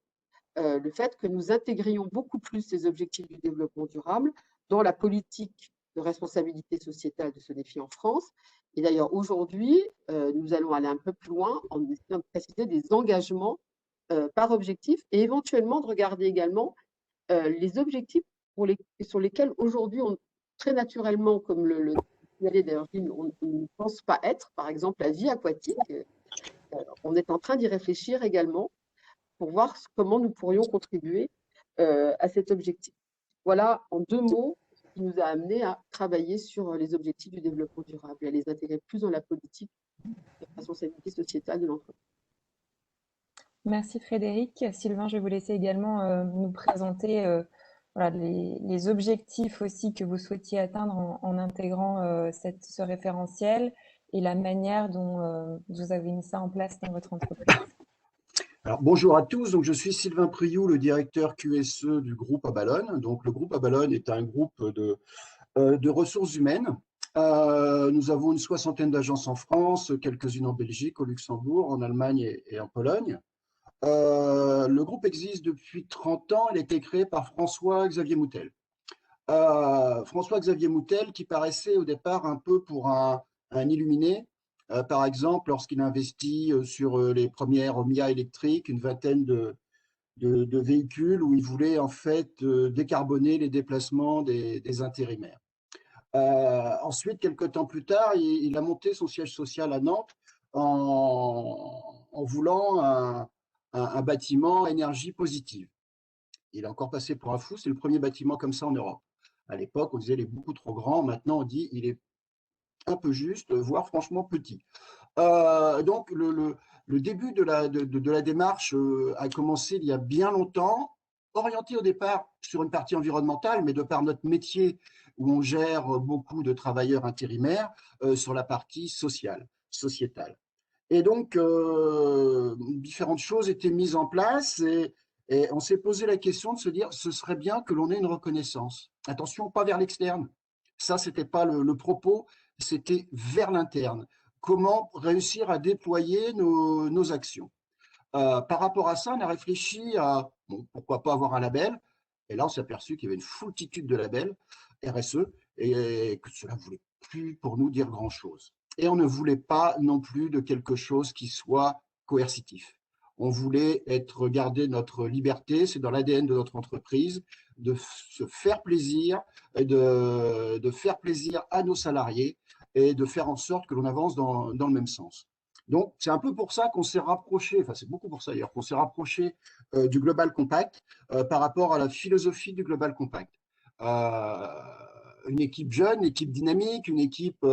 le fait que nous intégrions beaucoup plus ces objectifs du développement durable dans la politique de responsabilité sociétale de Sanofi en France. Et d'ailleurs, aujourd'hui, nous allons aller un peu plus loin en essayant de préciser des engagements par objectif et éventuellement de regarder également les objectifs sur lesquels aujourd'hui, très naturellement, comme le signalait d'ailleurs, on ne pense pas être, par exemple, la vie aquatique. On est en train d'y réfléchir également pour voir comment nous pourrions contribuer à cet objectif. Voilà, en 2 mots, ce qui nous a amené à travailler sur les objectifs du développement durable et à les intégrer plus dans la politique de responsabilité sociétale de l'entreprise. Merci Frédéric. Sylvain, je vais vous laisser également nous présenter voilà, les objectifs aussi que vous souhaitiez atteindre en intégrant ce référentiel et la manière dont vous avez mis ça en place dans votre entreprise. Alors, bonjour à tous, donc je suis Sylvain Priou, le directeur QSE du groupe Abalone. Donc, le groupe Abalone est un groupe de ressources humaines Nous avons une soixantaine d'agences en France, quelques-unes en Belgique, au Luxembourg, en Allemagne et en Pologne. Le groupe existe depuis 30 ans. Il a été créé par François-Xavier Moutel. François-Xavier Moutel, qui paraissait au départ un peu pour un illuminé, par exemple, lorsqu'il investit sur les premières Mia électriques, une vingtaine de véhicules où il voulait en fait décarboner les déplacements des intérimaires. Ensuite, quelques temps plus tard, il a monté son siège social à Nantes en voulant un bâtiment énergie positive. Il est encore passé pour un fou, c'est le premier bâtiment comme ça en Europe. À l'époque, on disait il est beaucoup trop grand, maintenant on dit il est un peu juste, voire franchement petit. Donc le début de la démarche a commencé il y a bien longtemps, orienté au départ sur une partie environnementale, mais de par notre métier où on gère beaucoup de travailleurs intérimaires, sur la partie sociale, sociétale. Et donc, différentes choses étaient mises en place et on s'est posé la question de se dire, ce serait bien que l'on ait une reconnaissance. Attention, pas vers l'externe. Ça, c'était pas le propos, c'était vers l'interne. Comment réussir à déployer nos actions. Par rapport à ça, on a réfléchi à, bon, pourquoi pas avoir un label. Et là, on s'est aperçu qu'il y avait une foultitude de labels RSE et que cela ne voulait plus pour nous dire grand-chose. Et on ne voulait pas non plus de quelque chose qui soit coercitif. On voulait garder notre liberté, c'est dans l'ADN de notre entreprise, de se faire plaisir, et de faire plaisir à nos salariés et de faire en sorte que l'on avance dans le même sens. Donc, c'est un peu pour ça qu'on s'est rapproché, enfin c'est beaucoup pour ça d'ailleurs, qu'on s'est rapproché du Global Compact par rapport à la philosophie du Global Compact. Une équipe jeune, une équipe dynamique, une équipe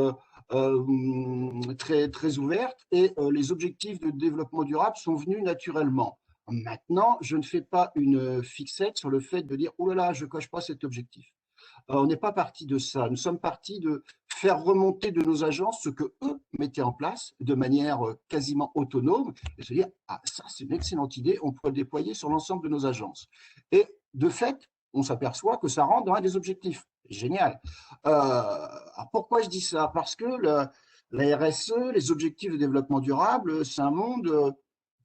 très, très ouverte et les objectifs de développement durable sont venus naturellement. Maintenant, je ne fais pas une fixette sur le fait de dire « Oh là là, je ne coche pas cet objectif ». On n'est pas parti de ça. Nous sommes partis de faire remonter de nos agences ce que eux mettaient en place de manière quasiment autonome et se dire ah ça c'est une excellente idée, on pourrait le déployer sur l'ensemble de nos agences. Et de fait, on s'aperçoit que ça rentre dans un des objectifs. Génial. Alors pourquoi je dis ça? Parce que la RSE, les objectifs de développement durable, c'est un monde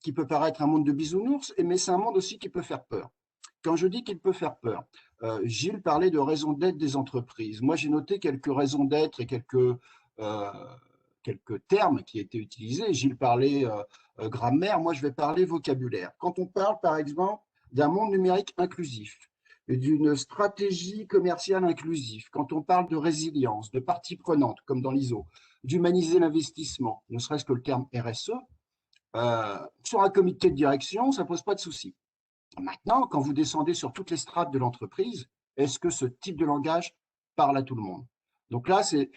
qui peut paraître un monde de bisounours, mais c'est un monde aussi qui peut faire peur. Quand je dis qu'il peut faire peur, Gilles parlait de raison d'être des entreprises. Moi, j'ai noté quelques raisons d'être et quelques termes qui étaient utilisés. Gilles parlait grammaire, moi je vais parler vocabulaire. Quand on parle, par exemple, d'un monde numérique inclusif, d'une stratégie commerciale inclusive, quand on parle de résilience, de parties prenantes, comme dans l'ISO, d'humaniser l'investissement, ne serait-ce que le terme RSE, sur un comité de direction, ça ne pose pas de souci. Maintenant, quand vous descendez sur toutes les strates de l'entreprise, est-ce que ce type de langage parle à tout le monde? Donc là, c'est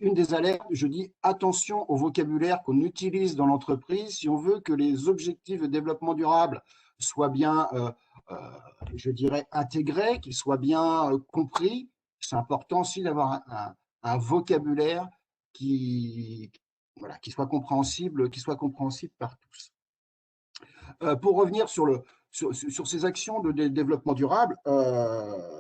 une des alertes. Je dis attention au vocabulaire qu'on utilise dans l'entreprise si on veut que les objectifs de développement durable soient bien, je dirais, intégrés, qu'ils soient bien compris. C'est important aussi d'avoir un vocabulaire qui soit compréhensible par tous. Pour revenir sur ces actions de développement durable, on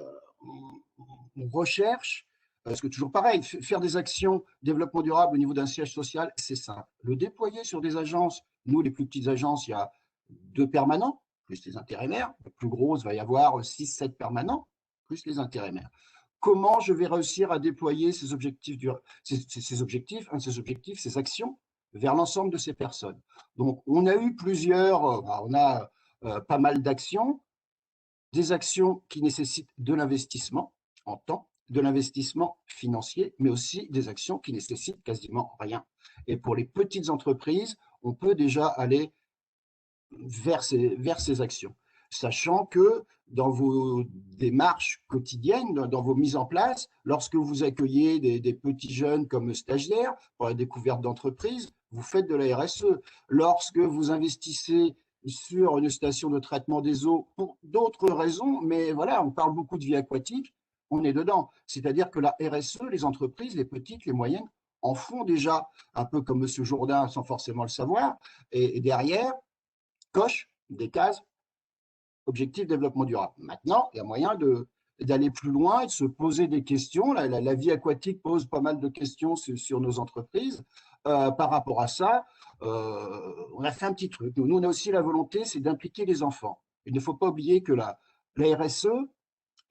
recherche, parce que toujours pareil, faire des actions développement durable au niveau d'un siège social, c'est simple. Le déployer sur des agences, nous, les plus petites agences, il y a 2 permanents, plus les intérimaires. La plus grosse, va y avoir 6-7 permanents, plus les intérimaires. Comment je vais réussir à déployer ces objectifs, ces actions vers l'ensemble de ces personnes? Donc, on a eu on a pas mal d'actions, des actions qui nécessitent de l'investissement en temps, de l'investissement financier, mais aussi des actions qui nécessitent quasiment rien. Et pour les petites entreprises, on peut déjà aller vers ces actions, sachant que dans vos démarches quotidiennes, dans vos mises en place, lorsque vous accueillez des petits jeunes comme stagiaires pour la découverte d'entreprise, vous faites de la RSE. Lorsque vous investissez sur une station de traitement des eaux pour d'autres raisons, mais voilà, on parle beaucoup de vie aquatique, on est dedans. C'est-à-dire que la RSE, les entreprises, les petites, les moyennes, en font déjà, un peu comme M. Jourdain sans forcément le savoir, et derrière, coche des cases objectif développement durable. Maintenant, il y a moyen d'aller plus loin et de se poser des questions. La vie aquatique pose pas mal de questions sur nos entreprises. Par rapport à ça, on a fait un petit truc. Nous, on a aussi la volonté, c'est d'impliquer les enfants. Il ne faut pas oublier que la RSE,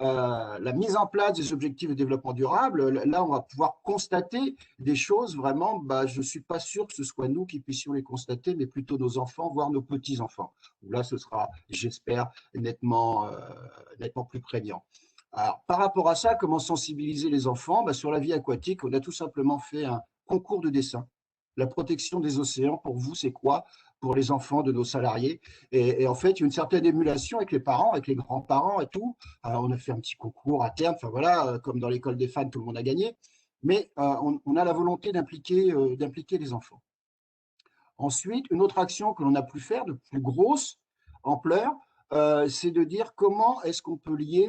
la mise en place des objectifs de développement durable, là, on va pouvoir constater des choses vraiment, je ne suis pas sûr que ce soit nous qui puissions les constater, mais plutôt nos enfants, voire nos petits-enfants. Là, ce sera, j'espère, nettement plus prégnant. Alors, par rapport à ça, comment sensibiliser les enfants? Sur la vie aquatique, on a tout simplement fait un concours de dessin. La protection des océans, pour vous, c'est quoi? Pour les enfants de nos salariés. Et en fait, il y a une certaine émulation avec les parents, avec les grands-parents et tout. Alors, on a fait un petit concours à terme, enfin voilà, comme dans l'école des fans, tout le monde a gagné. Mais on a la volonté d'impliquer les enfants. Ensuite, une autre action que l'on a pu faire, de plus grosse ampleur, c'est de dire comment est-ce qu'on peut lier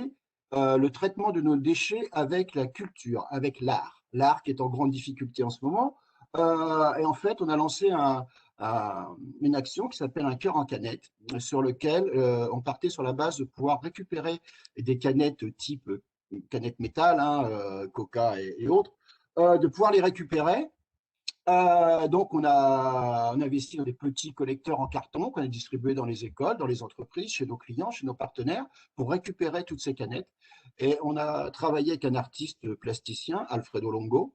le traitement de nos déchets avec la culture, avec l'art. L'art qui est en grande difficulté en ce moment. Et en fait, on a lancé une action qui s'appelle un cœur en canette, sur lequel on partait sur la base de pouvoir récupérer des canettes type canettes métal, Coca et autres, de pouvoir les récupérer. Donc, on a investi dans des petits collecteurs en carton qu'on a distribués dans les écoles, dans les entreprises, chez nos clients, chez nos partenaires, pour récupérer toutes ces canettes. Et on a travaillé avec un artiste plasticien, Alfredo Longo,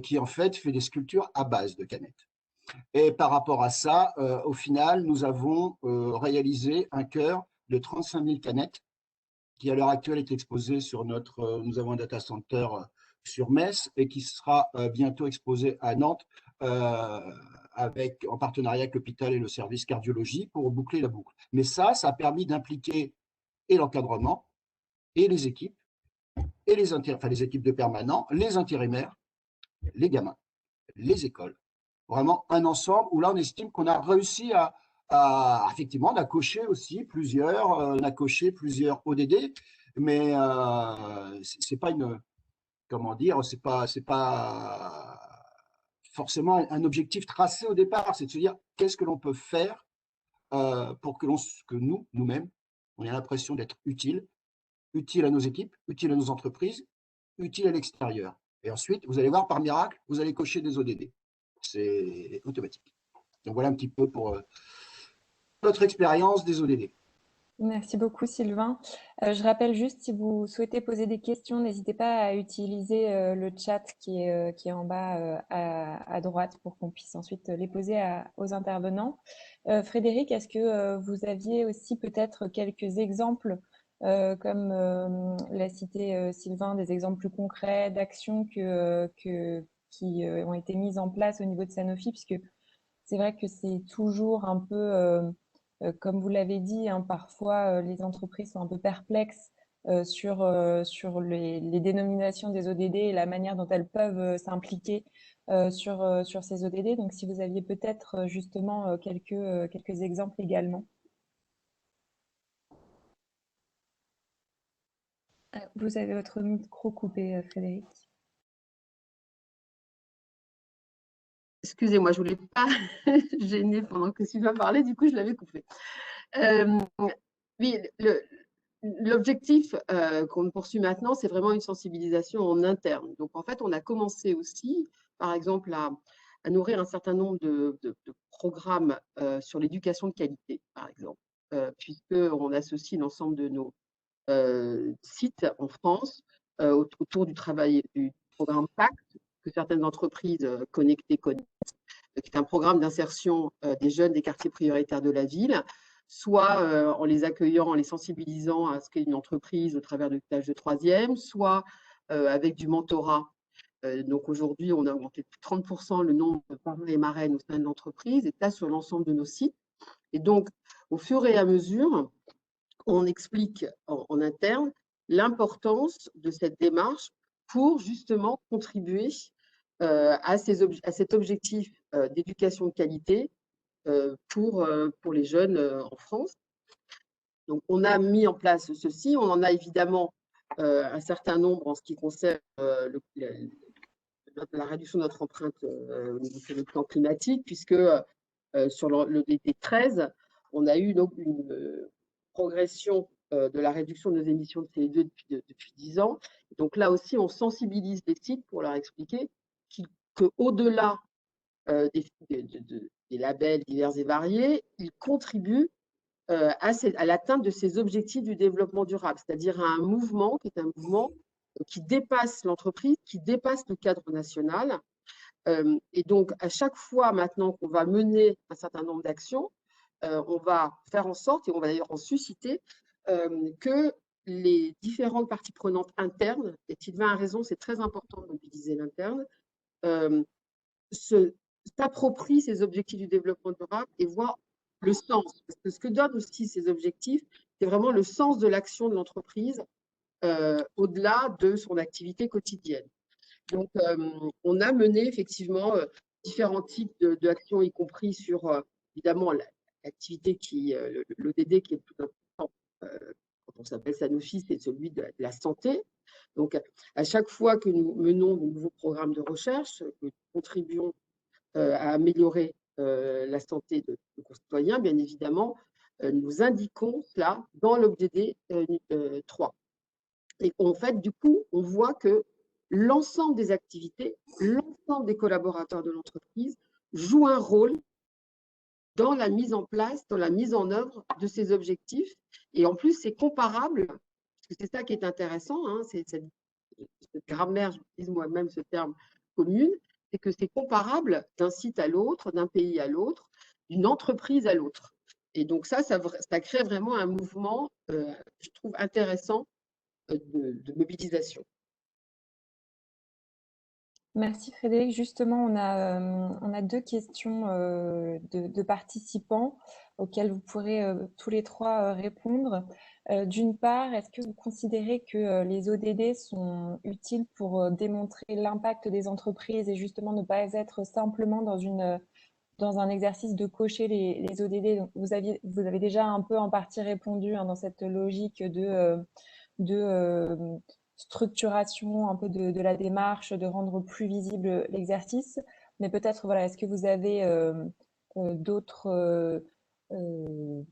qui en fait fait des sculptures à base de canettes. Et par rapport à ça, au final, nous avons réalisé un cœur de 35 000 canettes qui à l'heure actuelle est exposé sur nous avons un data center sur Metz et qui sera bientôt exposé à Nantes en partenariat avec l'hôpital et le service cardiologie pour boucler la boucle. Mais ça a permis d'impliquer et l'encadrement et les équipes et les équipes de permanents, les intérimaires, les gamins, les écoles. Vraiment un ensemble où là, on estime qu'on a réussi effectivement, on a coché aussi on a coché plusieurs ODD, mais c'est pas c'est pas forcément un objectif tracé au départ, c'est de se dire qu'est-ce que l'on peut faire pour que nous-mêmes, on ait l'impression d'être utile à nos équipes, utile à nos entreprises, utile à l'extérieur. Et ensuite, vous allez voir, par miracle, vous allez cocher des ODD. C'est automatique. Donc voilà un petit peu pour notre expérience des ODD. Merci beaucoup, Sylvain. Je rappelle juste, si vous souhaitez poser des questions, n'hésitez pas à utiliser le chat qui est en bas à droite pour qu'on puisse ensuite les poser aux intervenants. Frédéric, est-ce que vous aviez aussi peut-être quelques exemples, comme l'a cité Sylvain, des exemples plus concrets d'actions qui ont été mises en place au niveau de Sanofi, puisque c'est vrai que c'est toujours un peu, comme vous l'avez dit, parfois les entreprises sont un peu perplexes sur les dénominations des ODD et la manière dont elles peuvent s'impliquer sur ces ODD. Donc, si vous aviez peut-être justement quelques exemples également. Vous avez votre micro coupé, Frédéric. Excusez-moi, je ne voulais pas gêner pendant que Sylvain parlait, du coup, je l'avais coupé. Oui, l'objectif qu'on poursuit maintenant, c'est vraiment une sensibilisation en interne. Donc, en fait, on a commencé aussi, par exemple, à nourrir un certain nombre de programmes sur l'éducation de qualité, par exemple, puisqu'on associe l'ensemble de nos sites en France autour du travail du programme PACT, que certaines entreprises connectées connaissent, qui est un programme d'insertion des jeunes des quartiers prioritaires de la ville, soit en les accueillant, en les sensibilisant à ce qu'est une entreprise au travers de stages de troisième, soit avec du mentorat. Donc aujourd'hui, on a augmenté de 30% le nombre de parrains et marraines au sein de l'entreprise, et ça sur l'ensemble de nos sites. Et donc, au fur et à mesure, on explique en interne l'importance de cette démarche pour justement contribuer à cet objectif d'éducation de qualité pour les jeunes en France. Donc, on a mis en place ceci. On en a évidemment un certain nombre en ce qui concerne la réduction de notre empreinte sur le plan climatique, puisque sur les 13, on a eu une progression de la réduction de nos émissions de CO2 depuis 10 ans. Donc là aussi, on sensibilise les sites pour leur expliquer qu'au-delà des labels divers et variés, ils contribuent à l'atteinte de ces objectifs du développement durable, c'est-à-dire à un mouvement qui est un mouvement qui dépasse l'entreprise, qui dépasse le cadre national. Et donc, à chaque fois maintenant qu'on va mener un certain nombre d'actions, on va faire en sorte, et on va d'ailleurs en susciter, que les différentes parties prenantes internes, et Sylvain a raison, c'est très important de mobiliser l'interne, s'approprient ces objectifs du développement durable et voient le sens. Parce que ce que donnent aussi ces objectifs, c'est vraiment le sens de l'action de l'entreprise au-delà de son activité quotidienne. Donc, on a mené effectivement différents types d'actions, y compris sur, évidemment, l'activité l'ODD qui est le plus important quand on s'appelle Sanofi, c'est celui de la santé. Donc, à chaque fois que nous menons de nouveaux programmes de recherche, que nous contribuons à améliorer la santé de nos concitoyens, bien évidemment, nous indiquons cela dans l'ODD 3. Et en fait, du coup, on voit que l'ensemble des activités, l'ensemble des collaborateurs de l'entreprise jouent un rôle dans la mise en place, dans la mise en œuvre de ces objectifs. Et en plus, c'est comparable, parce que c'est ça qui est intéressant, hein, c'est cette grammaire, j'utilise moi-même ce terme commune, c'est que c'est comparable d'un site à l'autre, d'un pays à l'autre, d'une entreprise à l'autre. Et donc ça crée vraiment un mouvement, je trouve, intéressant de mobilisation. Merci Frédéric. Justement, on a deux questions de participants auxquelles vous pourrez tous les trois répondre. D'une part, est-ce que vous considérez que les ODD sont utiles pour démontrer l'impact des entreprises et justement ne pas être simplement dans un exercice de cocher les ODD? Donc, vous avez déjà un peu en partie répondu hein, dans cette logique de structuration un peu de la démarche, de rendre plus visible l'exercice. Mais peut-être, voilà, est-ce que vous avez d'autres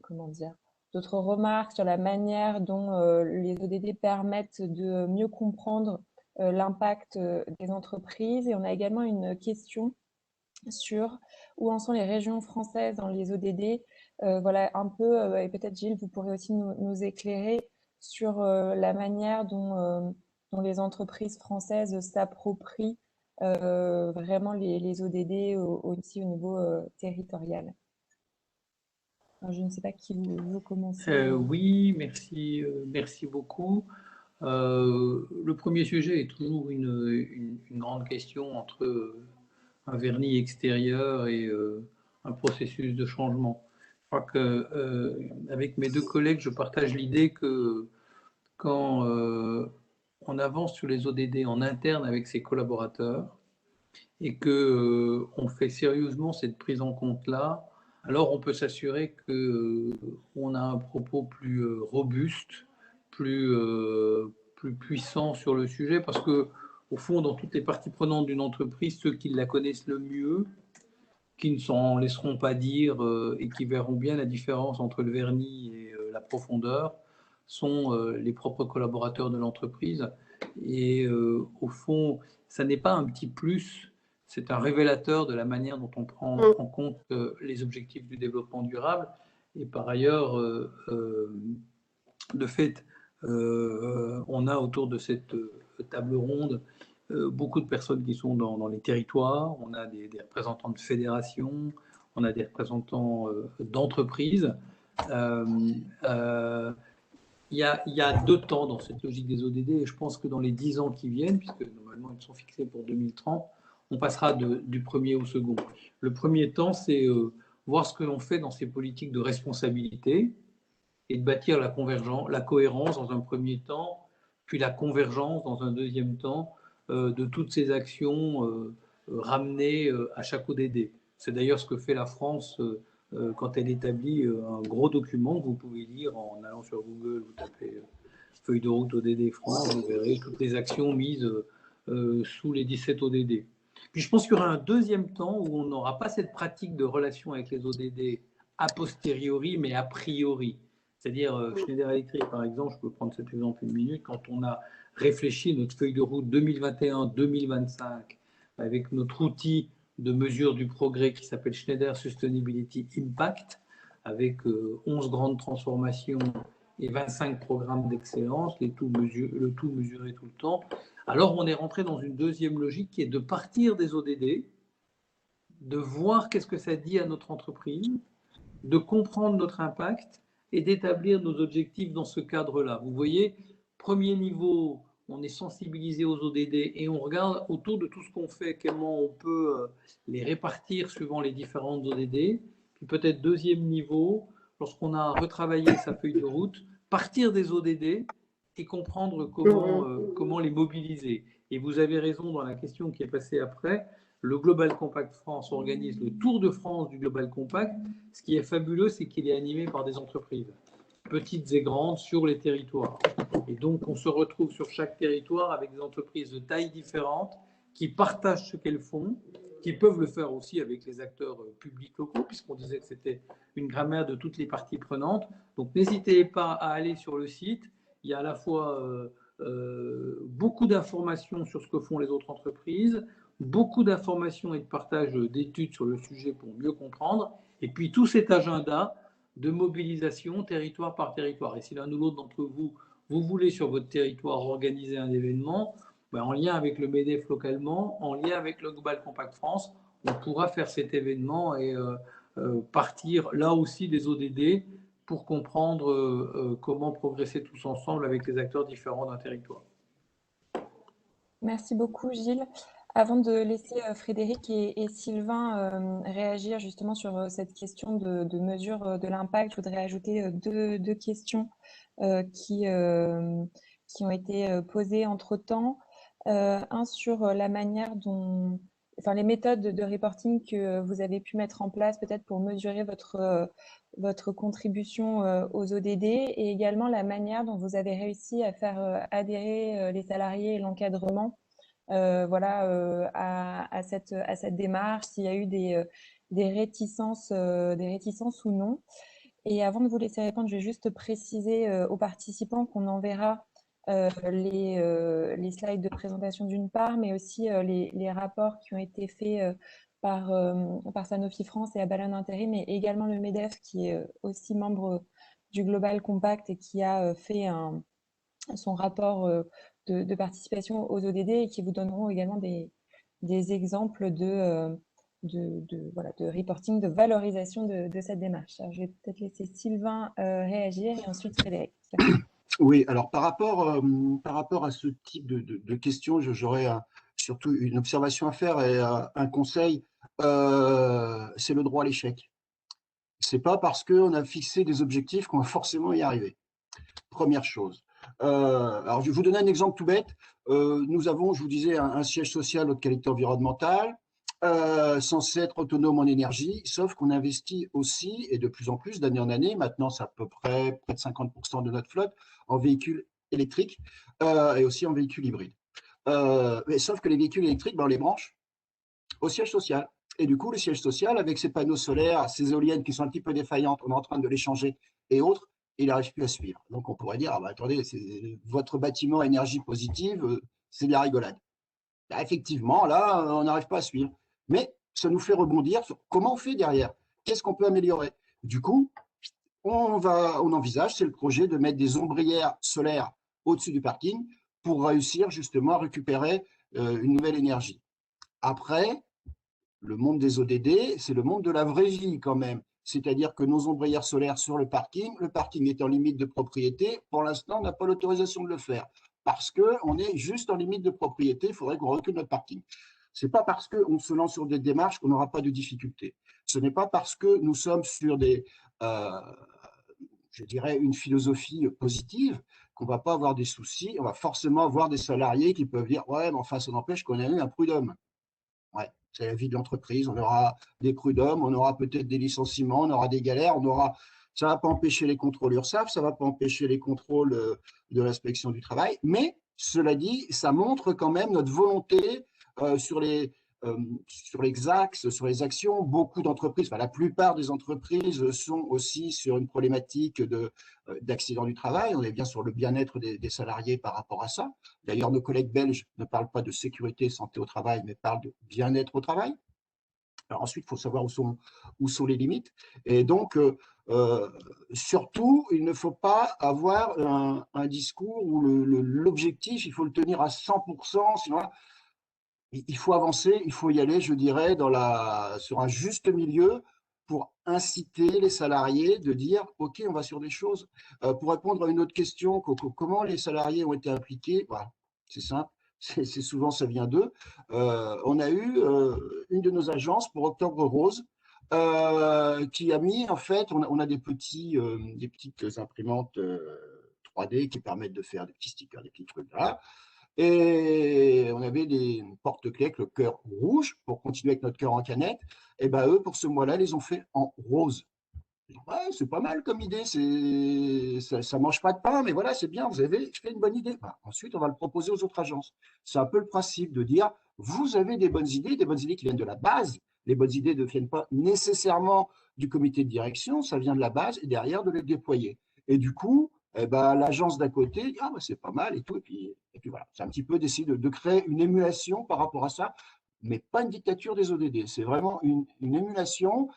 comment dire, d'autres remarques sur la manière dont les ODD permettent de mieux comprendre l'impact des entreprises? Et on a également une question sur où en sont les régions françaises dans les ODD. Voilà, un peu, et peut-être Gilles, vous pourrez aussi nous éclairer sur la manière dont les entreprises françaises s'approprient vraiment les ODD aussi au niveau territorial. Alors, je ne sais pas qui veut commencer. Oui, merci beaucoup. Le premier sujet est toujours une grande question entre un vernis extérieur et un processus de changement. Je crois qu'avec mes deux collègues, je partage l'idée que quand on avance sur les ODD en interne avec ses collaborateurs et qu'on fait sérieusement cette prise en compte-là, alors on peut s'assurer qu'on a un propos plus robuste, plus puissant sur le sujet, parce que au fond, dans toutes les parties prenantes d'une entreprise, ceux qui la connaissent le mieux, qui ne s'en laisseront pas dire et qui verront bien la différence entre le vernis et la profondeur, sont les propres collaborateurs de l'entreprise. Et au fond, ça n'est pas un petit plus, c'est un révélateur de la manière dont on prend en compte les objectifs du développement durable. Et par ailleurs, de fait, on a autour de cette table ronde beaucoup de personnes qui sont dans les territoires, on a des représentants de fédérations, on a des représentants d'entreprises. Il y a deux temps dans cette logique des ODD et je pense que dans les 10 ans qui viennent, puisque normalement ils sont fixés pour 2030, on passera du premier au second. Le premier temps, c'est voir ce que l'on fait dans ces politiques de responsabilité et de bâtir la cohérence dans un premier temps, puis la convergence dans un deuxième temps de toutes ces actions ramenées à chaque ODD. C'est d'ailleurs ce que fait la France quand elle établit un gros document que vous pouvez lire en allant sur Google, vous tapez feuille de route ODD France, vous verrez toutes les actions mises sous les 17 ODD. Puis je pense qu'il y aura un deuxième temps où on n'aura pas cette pratique de relation avec les ODD a posteriori, mais a priori. C'est-à-dire Schneider Electric, par exemple, je peux prendre cet exemple une minute, quand on a réfléchi notre feuille de route 2021-2025 avec notre outil de mesure du progrès qui s'appelle Schneider Sustainability Impact, avec 11 grandes transformations et 25 programmes d'excellence, le tout mesuré tout le temps. Alors on est rentré dans une deuxième logique qui est de partir des ODD, de voir qu'est-ce que ça dit à notre entreprise, de comprendre notre impact et d'établir nos objectifs dans ce cadre-là. Vous voyez, premier niveau, on est sensibilisé aux ODD et on regarde autour de tout ce qu'on fait, comment on peut les répartir suivant les différentes ODD. Puis peut-être deuxième niveau, lorsqu'on a retravaillé sa feuille de route, partir des ODD et comprendre comment les mobiliser. Et vous avez raison dans la question qui est passée après, le Global Compact France organise le Tour de France du Global Compact. Ce qui est fabuleux, c'est qu'il est animé par des entreprises, petites et grandes, sur les territoires. Et donc, on se retrouve sur chaque territoire avec des entreprises de tailles différentes qui partagent ce qu'elles font, qui peuvent le faire aussi avec les acteurs publics locaux, puisqu'on disait que c'était une grammaire de toutes les parties prenantes. Donc, n'hésitez pas à aller sur le site. Il y a à la fois beaucoup d'informations sur ce que font les autres entreprises, beaucoup d'informations et de partage d'études sur le sujet pour mieux comprendre, et puis tout cet agenda de mobilisation territoire par territoire. Et si l'un ou l'autre d'entre vous, vous voulez sur votre territoire organiser un événement, en lien avec le MEDEF localement, en lien avec le Global Compact France, on pourra faire cet événement et partir là aussi des ODD pour comprendre comment progresser tous ensemble avec les acteurs différents d'un territoire. Merci beaucoup, Gilles. Avant de laisser Frédéric et Sylvain réagir justement sur cette question de mesure de l'impact, je voudrais ajouter deux questions qui ont été posées entre-temps. Un sur la manière dont, enfin les méthodes de reporting que vous avez pu mettre en place peut-être pour mesurer votre contribution aux ODD, et également la manière dont vous avez réussi à faire adhérer les salariés et l'encadrement à cette démarche, s'il y a eu des réticences ou non. Et avant de vous laisser répondre, je vais juste préciser aux participants qu'on enverra les slides de présentation d'une part, mais aussi les rapports qui ont été faits par Sanofi France et Abalone Intérim, mais également le MEDEF qui est aussi membre du Global Compact et qui a fait son rapport de participation aux ODD et qui vous donneront également des exemples de reporting, de valorisation de cette démarche. Alors, je vais peut-être laisser Sylvain réagir et ensuite Frédéric. Oui, alors par rapport à ce type de questions, j'aurais surtout une observation à faire et un conseil, c'est le droit à l'échec. C'est pas parce qu'on a fixé des objectifs qu'on va forcément y arriver. Première chose. Alors, je vais vous donner un exemple tout bête. Nous avons, je vous disais, un siège social de qualité environnementale, censé être autonome en énergie, sauf qu'on investit aussi, et de plus en plus, d'année en année, maintenant c'est à peu près de 50% de notre flotte, en véhicules électriques et aussi en véhicules hybrides. Mais sauf que les véhicules électriques, on les branche au siège social. Et du coup, le siège social, avec ses panneaux solaires, ses éoliennes qui sont un petit peu défaillantes, on est en train de les changer, et autres, il n'arrive plus à suivre. Donc, on pourrait dire, ah bah, attendez, votre bâtiment à énergie positive, c'est de la rigolade. Là, effectivement, là, on n'arrive pas à suivre. Mais ça nous fait rebondir sur comment on fait derrière. Qu'est-ce qu'on peut améliorer? Du coup, on envisage, c'est le projet de mettre des ombrières solaires au-dessus du parking pour réussir justement à récupérer une nouvelle énergie. Après, le monde des ODD, c'est le monde de la vraie vie quand même. C'est-à-dire que nos ombrières solaires sur le parking est en limite de propriété. Pour l'instant, on n'a pas l'autorisation de le faire parce qu'on est juste en limite de propriété. Il faudrait qu'on recule notre parking. Ce n'est pas parce qu'on se lance sur des démarches qu'on n'aura pas de difficultés. Ce n'est pas parce que nous sommes sur je dirais, une philosophie positive qu'on ne va pas avoir des soucis. On va forcément avoir des salariés qui peuvent dire « Ouais, mais enfin, ça n'empêche qu'on a eu un prud'homme. » Ouais, c'est la vie de l'entreprise. On aura des prud'hommes, on aura peut-être des licenciements, on aura des galères, ça ne va pas empêcher les contrôles URSSAF, ça ne va pas empêcher les contrôles de l'inspection du travail, mais cela dit, ça montre quand même notre volonté sur les sur les axes, sur les actions. Beaucoup d'entreprises, enfin la plupart des entreprises sont aussi sur une problématique d'accident du travail. On est bien sur le bien-être des salariés par rapport à ça. D'ailleurs, nos collègues belges ne parlent pas de sécurité et santé au travail, mais parlent de bien-être au travail. Alors ensuite, il faut savoir où sont les limites. Et donc, surtout, il ne faut pas avoir un discours où l'objectif, il faut le tenir à 100%, sinon il faut avancer, il faut y aller, je dirais, sur un juste milieu pour inciter les salariés de dire « Ok, on va sur des choses ». Pour répondre à une autre question, comment les salariés ont été impliqués, voilà, c'est simple, c'est souvent ça vient d'eux. On a eu une de nos agences pour Octobre Rose qui a mis, en fait, on a des petites imprimantes 3D qui permettent de faire des petits stickers, des petits trucs là. Et on avait des porte-clés avec le cœur rouge pour continuer avec notre cœur en canette. Et ben eux, pour ce mois-là, les ont fait en rose. Ouais, c'est pas mal comme idée, ça mange pas de pain, mais voilà, c'est bien, vous avez fait une bonne idée. Bah, ensuite, on va le proposer aux autres agences. C'est un peu le principe de dire, vous avez des bonnes idées qui viennent de la base. Les bonnes idées ne viennent pas nécessairement du comité de direction, ça vient de la base et derrière de les déployer. Et du coup, eh ben, l'agence d'à côté dit, ah, bah, c'est pas mal et tout. Et puis voilà, c'est un petit peu d'essayer de créer une émulation par rapport à ça, mais pas une dictature des ODD. C'est vraiment une émulation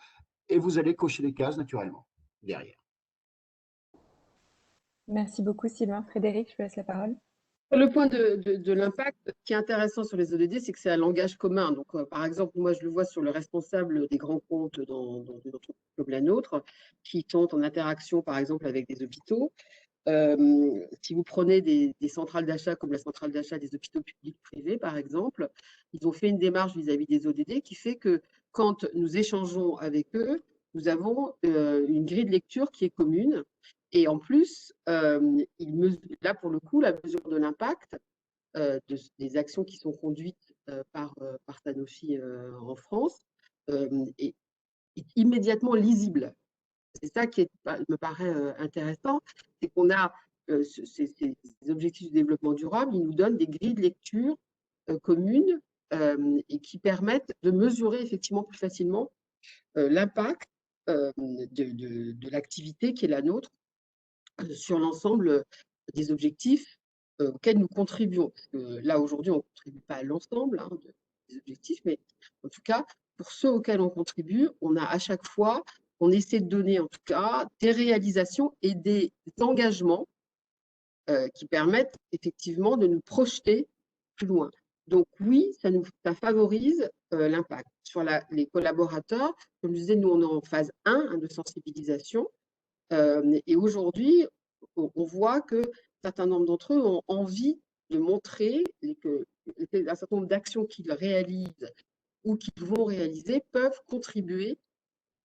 et vous allez cocher les cases naturellement derrière. Merci beaucoup, Sylvain. Frédéric, je vous laisse la parole. Le point de l'impact, ce qui est intéressant sur les ODD, c'est que c'est un langage commun. Donc, par exemple, moi, je le vois sur le responsable des grands comptes dans une entreprise comme la nôtre, qui sont en interaction, par exemple, avec des hôpitaux. Si vous prenez des centrales d'achat comme la centrale d'achat des hôpitaux publics privés, par exemple, ils ont fait une démarche vis-à-vis des ODD qui fait que quand nous échangeons avec eux, nous avons une grille de lecture qui est commune. Et en plus, là, pour le coup, la mesure de l'impact des actions qui sont conduites par Sanofi en France est immédiatement lisible. C'est ça qui me paraît intéressant, c'est qu'on a ces objectifs de développement durable, ils nous donnent des grilles de lecture communes et qui permettent de mesurer effectivement plus facilement l'impact de l'activité qui est la nôtre sur l'ensemble des objectifs auxquels nous contribuons. Parce que là, aujourd'hui, on ne contribue pas à l'ensemble des objectifs, mais en tout cas, pour ceux auxquels on contribue, on a à chaque fois, on essaie de donner en tout cas des réalisations et des engagements qui permettent effectivement de nous projeter plus loin. Donc oui, ça favorise l'impact. Sur les collaborateurs, comme je disais, nous, on est en phase 1 de sensibilisation. Et aujourd'hui, on voit que un certain nombre d'entre eux ont envie de montrer qu'un certain nombre d'actions qu'ils réalisent ou qu'ils vont réaliser peuvent contribuer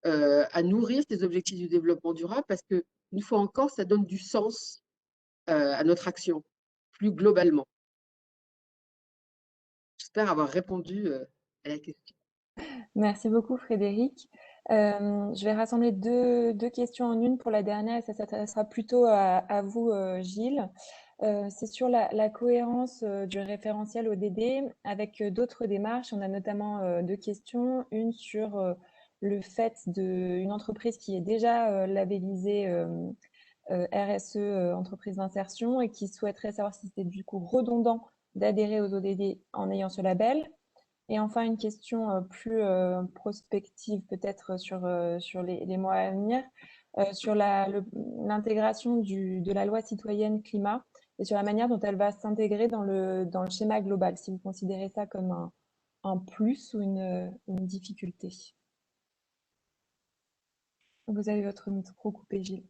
à nourrir ces objectifs du développement durable parce que, une fois encore, ça donne du sens à notre action, plus globalement. J'espère avoir répondu à la question. Merci beaucoup, Frédéric. Je vais rassembler deux questions en une pour la dernière et ça s'adressera plutôt à vous, Gilles. C'est sur la cohérence du référentiel ODD avec d'autres démarches. On a notamment deux questions. Une sur le fait d'une entreprise qui est déjà labellisée RSE, entreprise d'insertion, et qui souhaiterait savoir si c'était du coup redondant d'adhérer aux ODD en ayant ce label. Et enfin, une question plus prospective peut-être sur les mois à venir, sur l'intégration de la loi citoyenne climat et sur la manière dont elle va s'intégrer dans le schéma global, si vous considérez ça comme un plus ou une difficulté. Vous avez votre micro coupé, Gilles.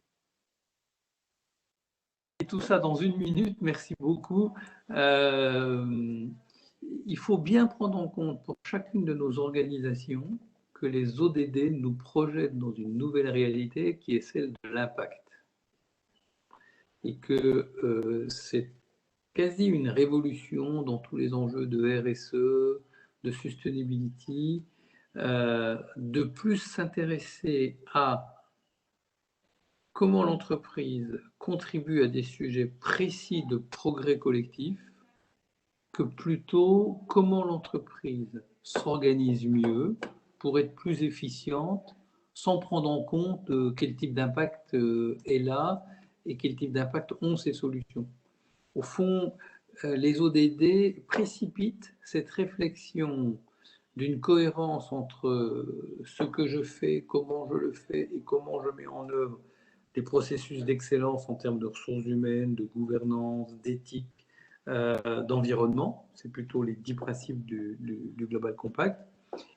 Et tout ça dans une minute, merci beaucoup. Il faut bien prendre en compte pour chacune de nos organisations que les ODD nous projettent dans une nouvelle réalité qui est celle de l'impact. Et que c'est quasi une révolution dans tous les enjeux de RSE, de sustainability, de plus s'intéresser à comment l'entreprise contribue à des sujets précis de progrès collectif que plutôt comment l'entreprise s'organise mieux pour être plus efficiente sans prendre en compte quel type d'impact est là et quel type d'impact ont ces solutions. Au fond, les ODD précipitent cette réflexion d'une cohérence entre ce que je fais, comment je le fais et comment je mets en œuvre des processus d'excellence en termes de ressources humaines, de gouvernance, d'éthique, d'environnement. C'est plutôt les 10 principes du Global Compact.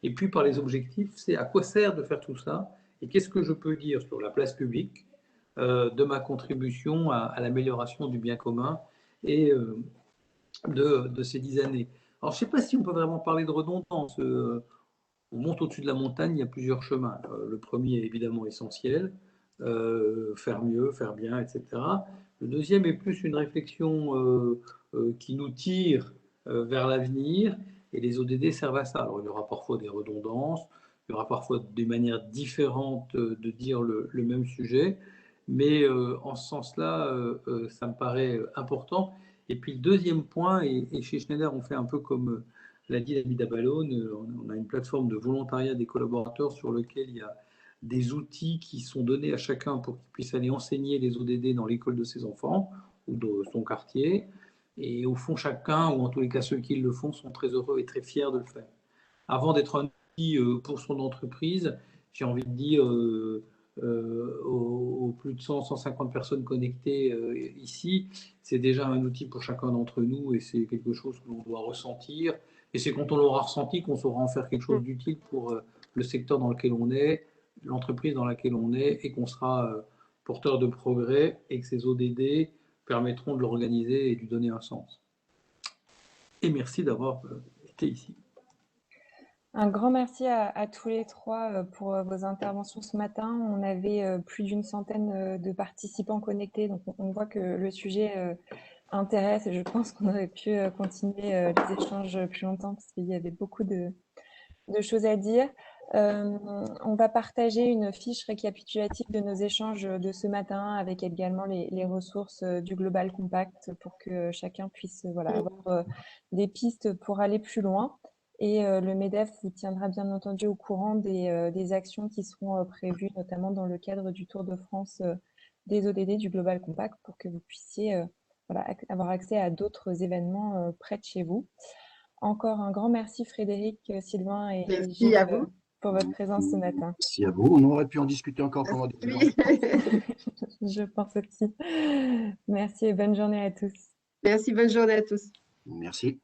Et puis par les objectifs, c'est à quoi sert de faire tout ça et qu'est-ce que je peux dire sur la place publique de ma contribution à l'amélioration du bien commun et de ces 10 années. Alors, je ne sais pas si on peut vraiment parler de redondance. On monte au-dessus de la montagne, il y a plusieurs chemins. Le premier est évidemment essentiel, faire mieux, faire bien, etc. Le deuxième est plus une réflexion qui nous tire vers l'avenir, et les ODD servent à ça. Alors, il y aura parfois des redondances, il y aura parfois des manières différentes de dire le même sujet, mais en ce sens-là, ça me paraît important. Et puis le deuxième point, et chez Schneider, on fait un peu comme l'a dit David Abalone, on a une plateforme de volontariat des collaborateurs sur lequel il y a des outils qui sont donnés à chacun pour qu'il puisse aller enseigner les ODD dans l'école de ses enfants ou de son quartier. Et au fond, chacun, ou en tous les cas ceux qui le font, sont très heureux et très fiers de le faire. Avant d'être un outil pour son entreprise, j'ai envie de dire aux plus de 100, 150 personnes connectées ici, c'est déjà un outil pour chacun d'entre nous et c'est quelque chose que l'on doit ressentir. Et c'est quand on l'aura ressenti qu'on saura en faire quelque chose d'utile pour le secteur dans lequel on est, l'entreprise dans laquelle on est, et qu'on sera porteur de progrès et que ces ODD permettront de l'organiser et de lui donner un sens. Et merci d'avoir été ici. Un grand merci à tous les trois pour vos interventions ce matin. On avait plus d'une centaine de participants connectés, donc on voit que le sujet intéresse et je pense qu'on aurait pu continuer les échanges plus longtemps parce qu'il y avait beaucoup de choses à dire. On va partager une fiche récapitulative de nos échanges de ce matin avec également les ressources du Global Compact pour que chacun puisse avoir des pistes pour aller plus loin. Et le MEDEF vous tiendra bien entendu au courant des actions qui seront prévues, notamment dans le cadre du Tour de France des ODD du Global Compact pour que vous puissiez avoir accès à d'autres événements près de chez vous. Encore un grand merci Frédéric, Sylvain et Merci à vous pour votre présence ce matin. Merci à vous. On aurait pu en discuter encore pendant des heures. Je pense aussi. Merci et bonne journée à tous. Merci, bonne journée à tous. Merci.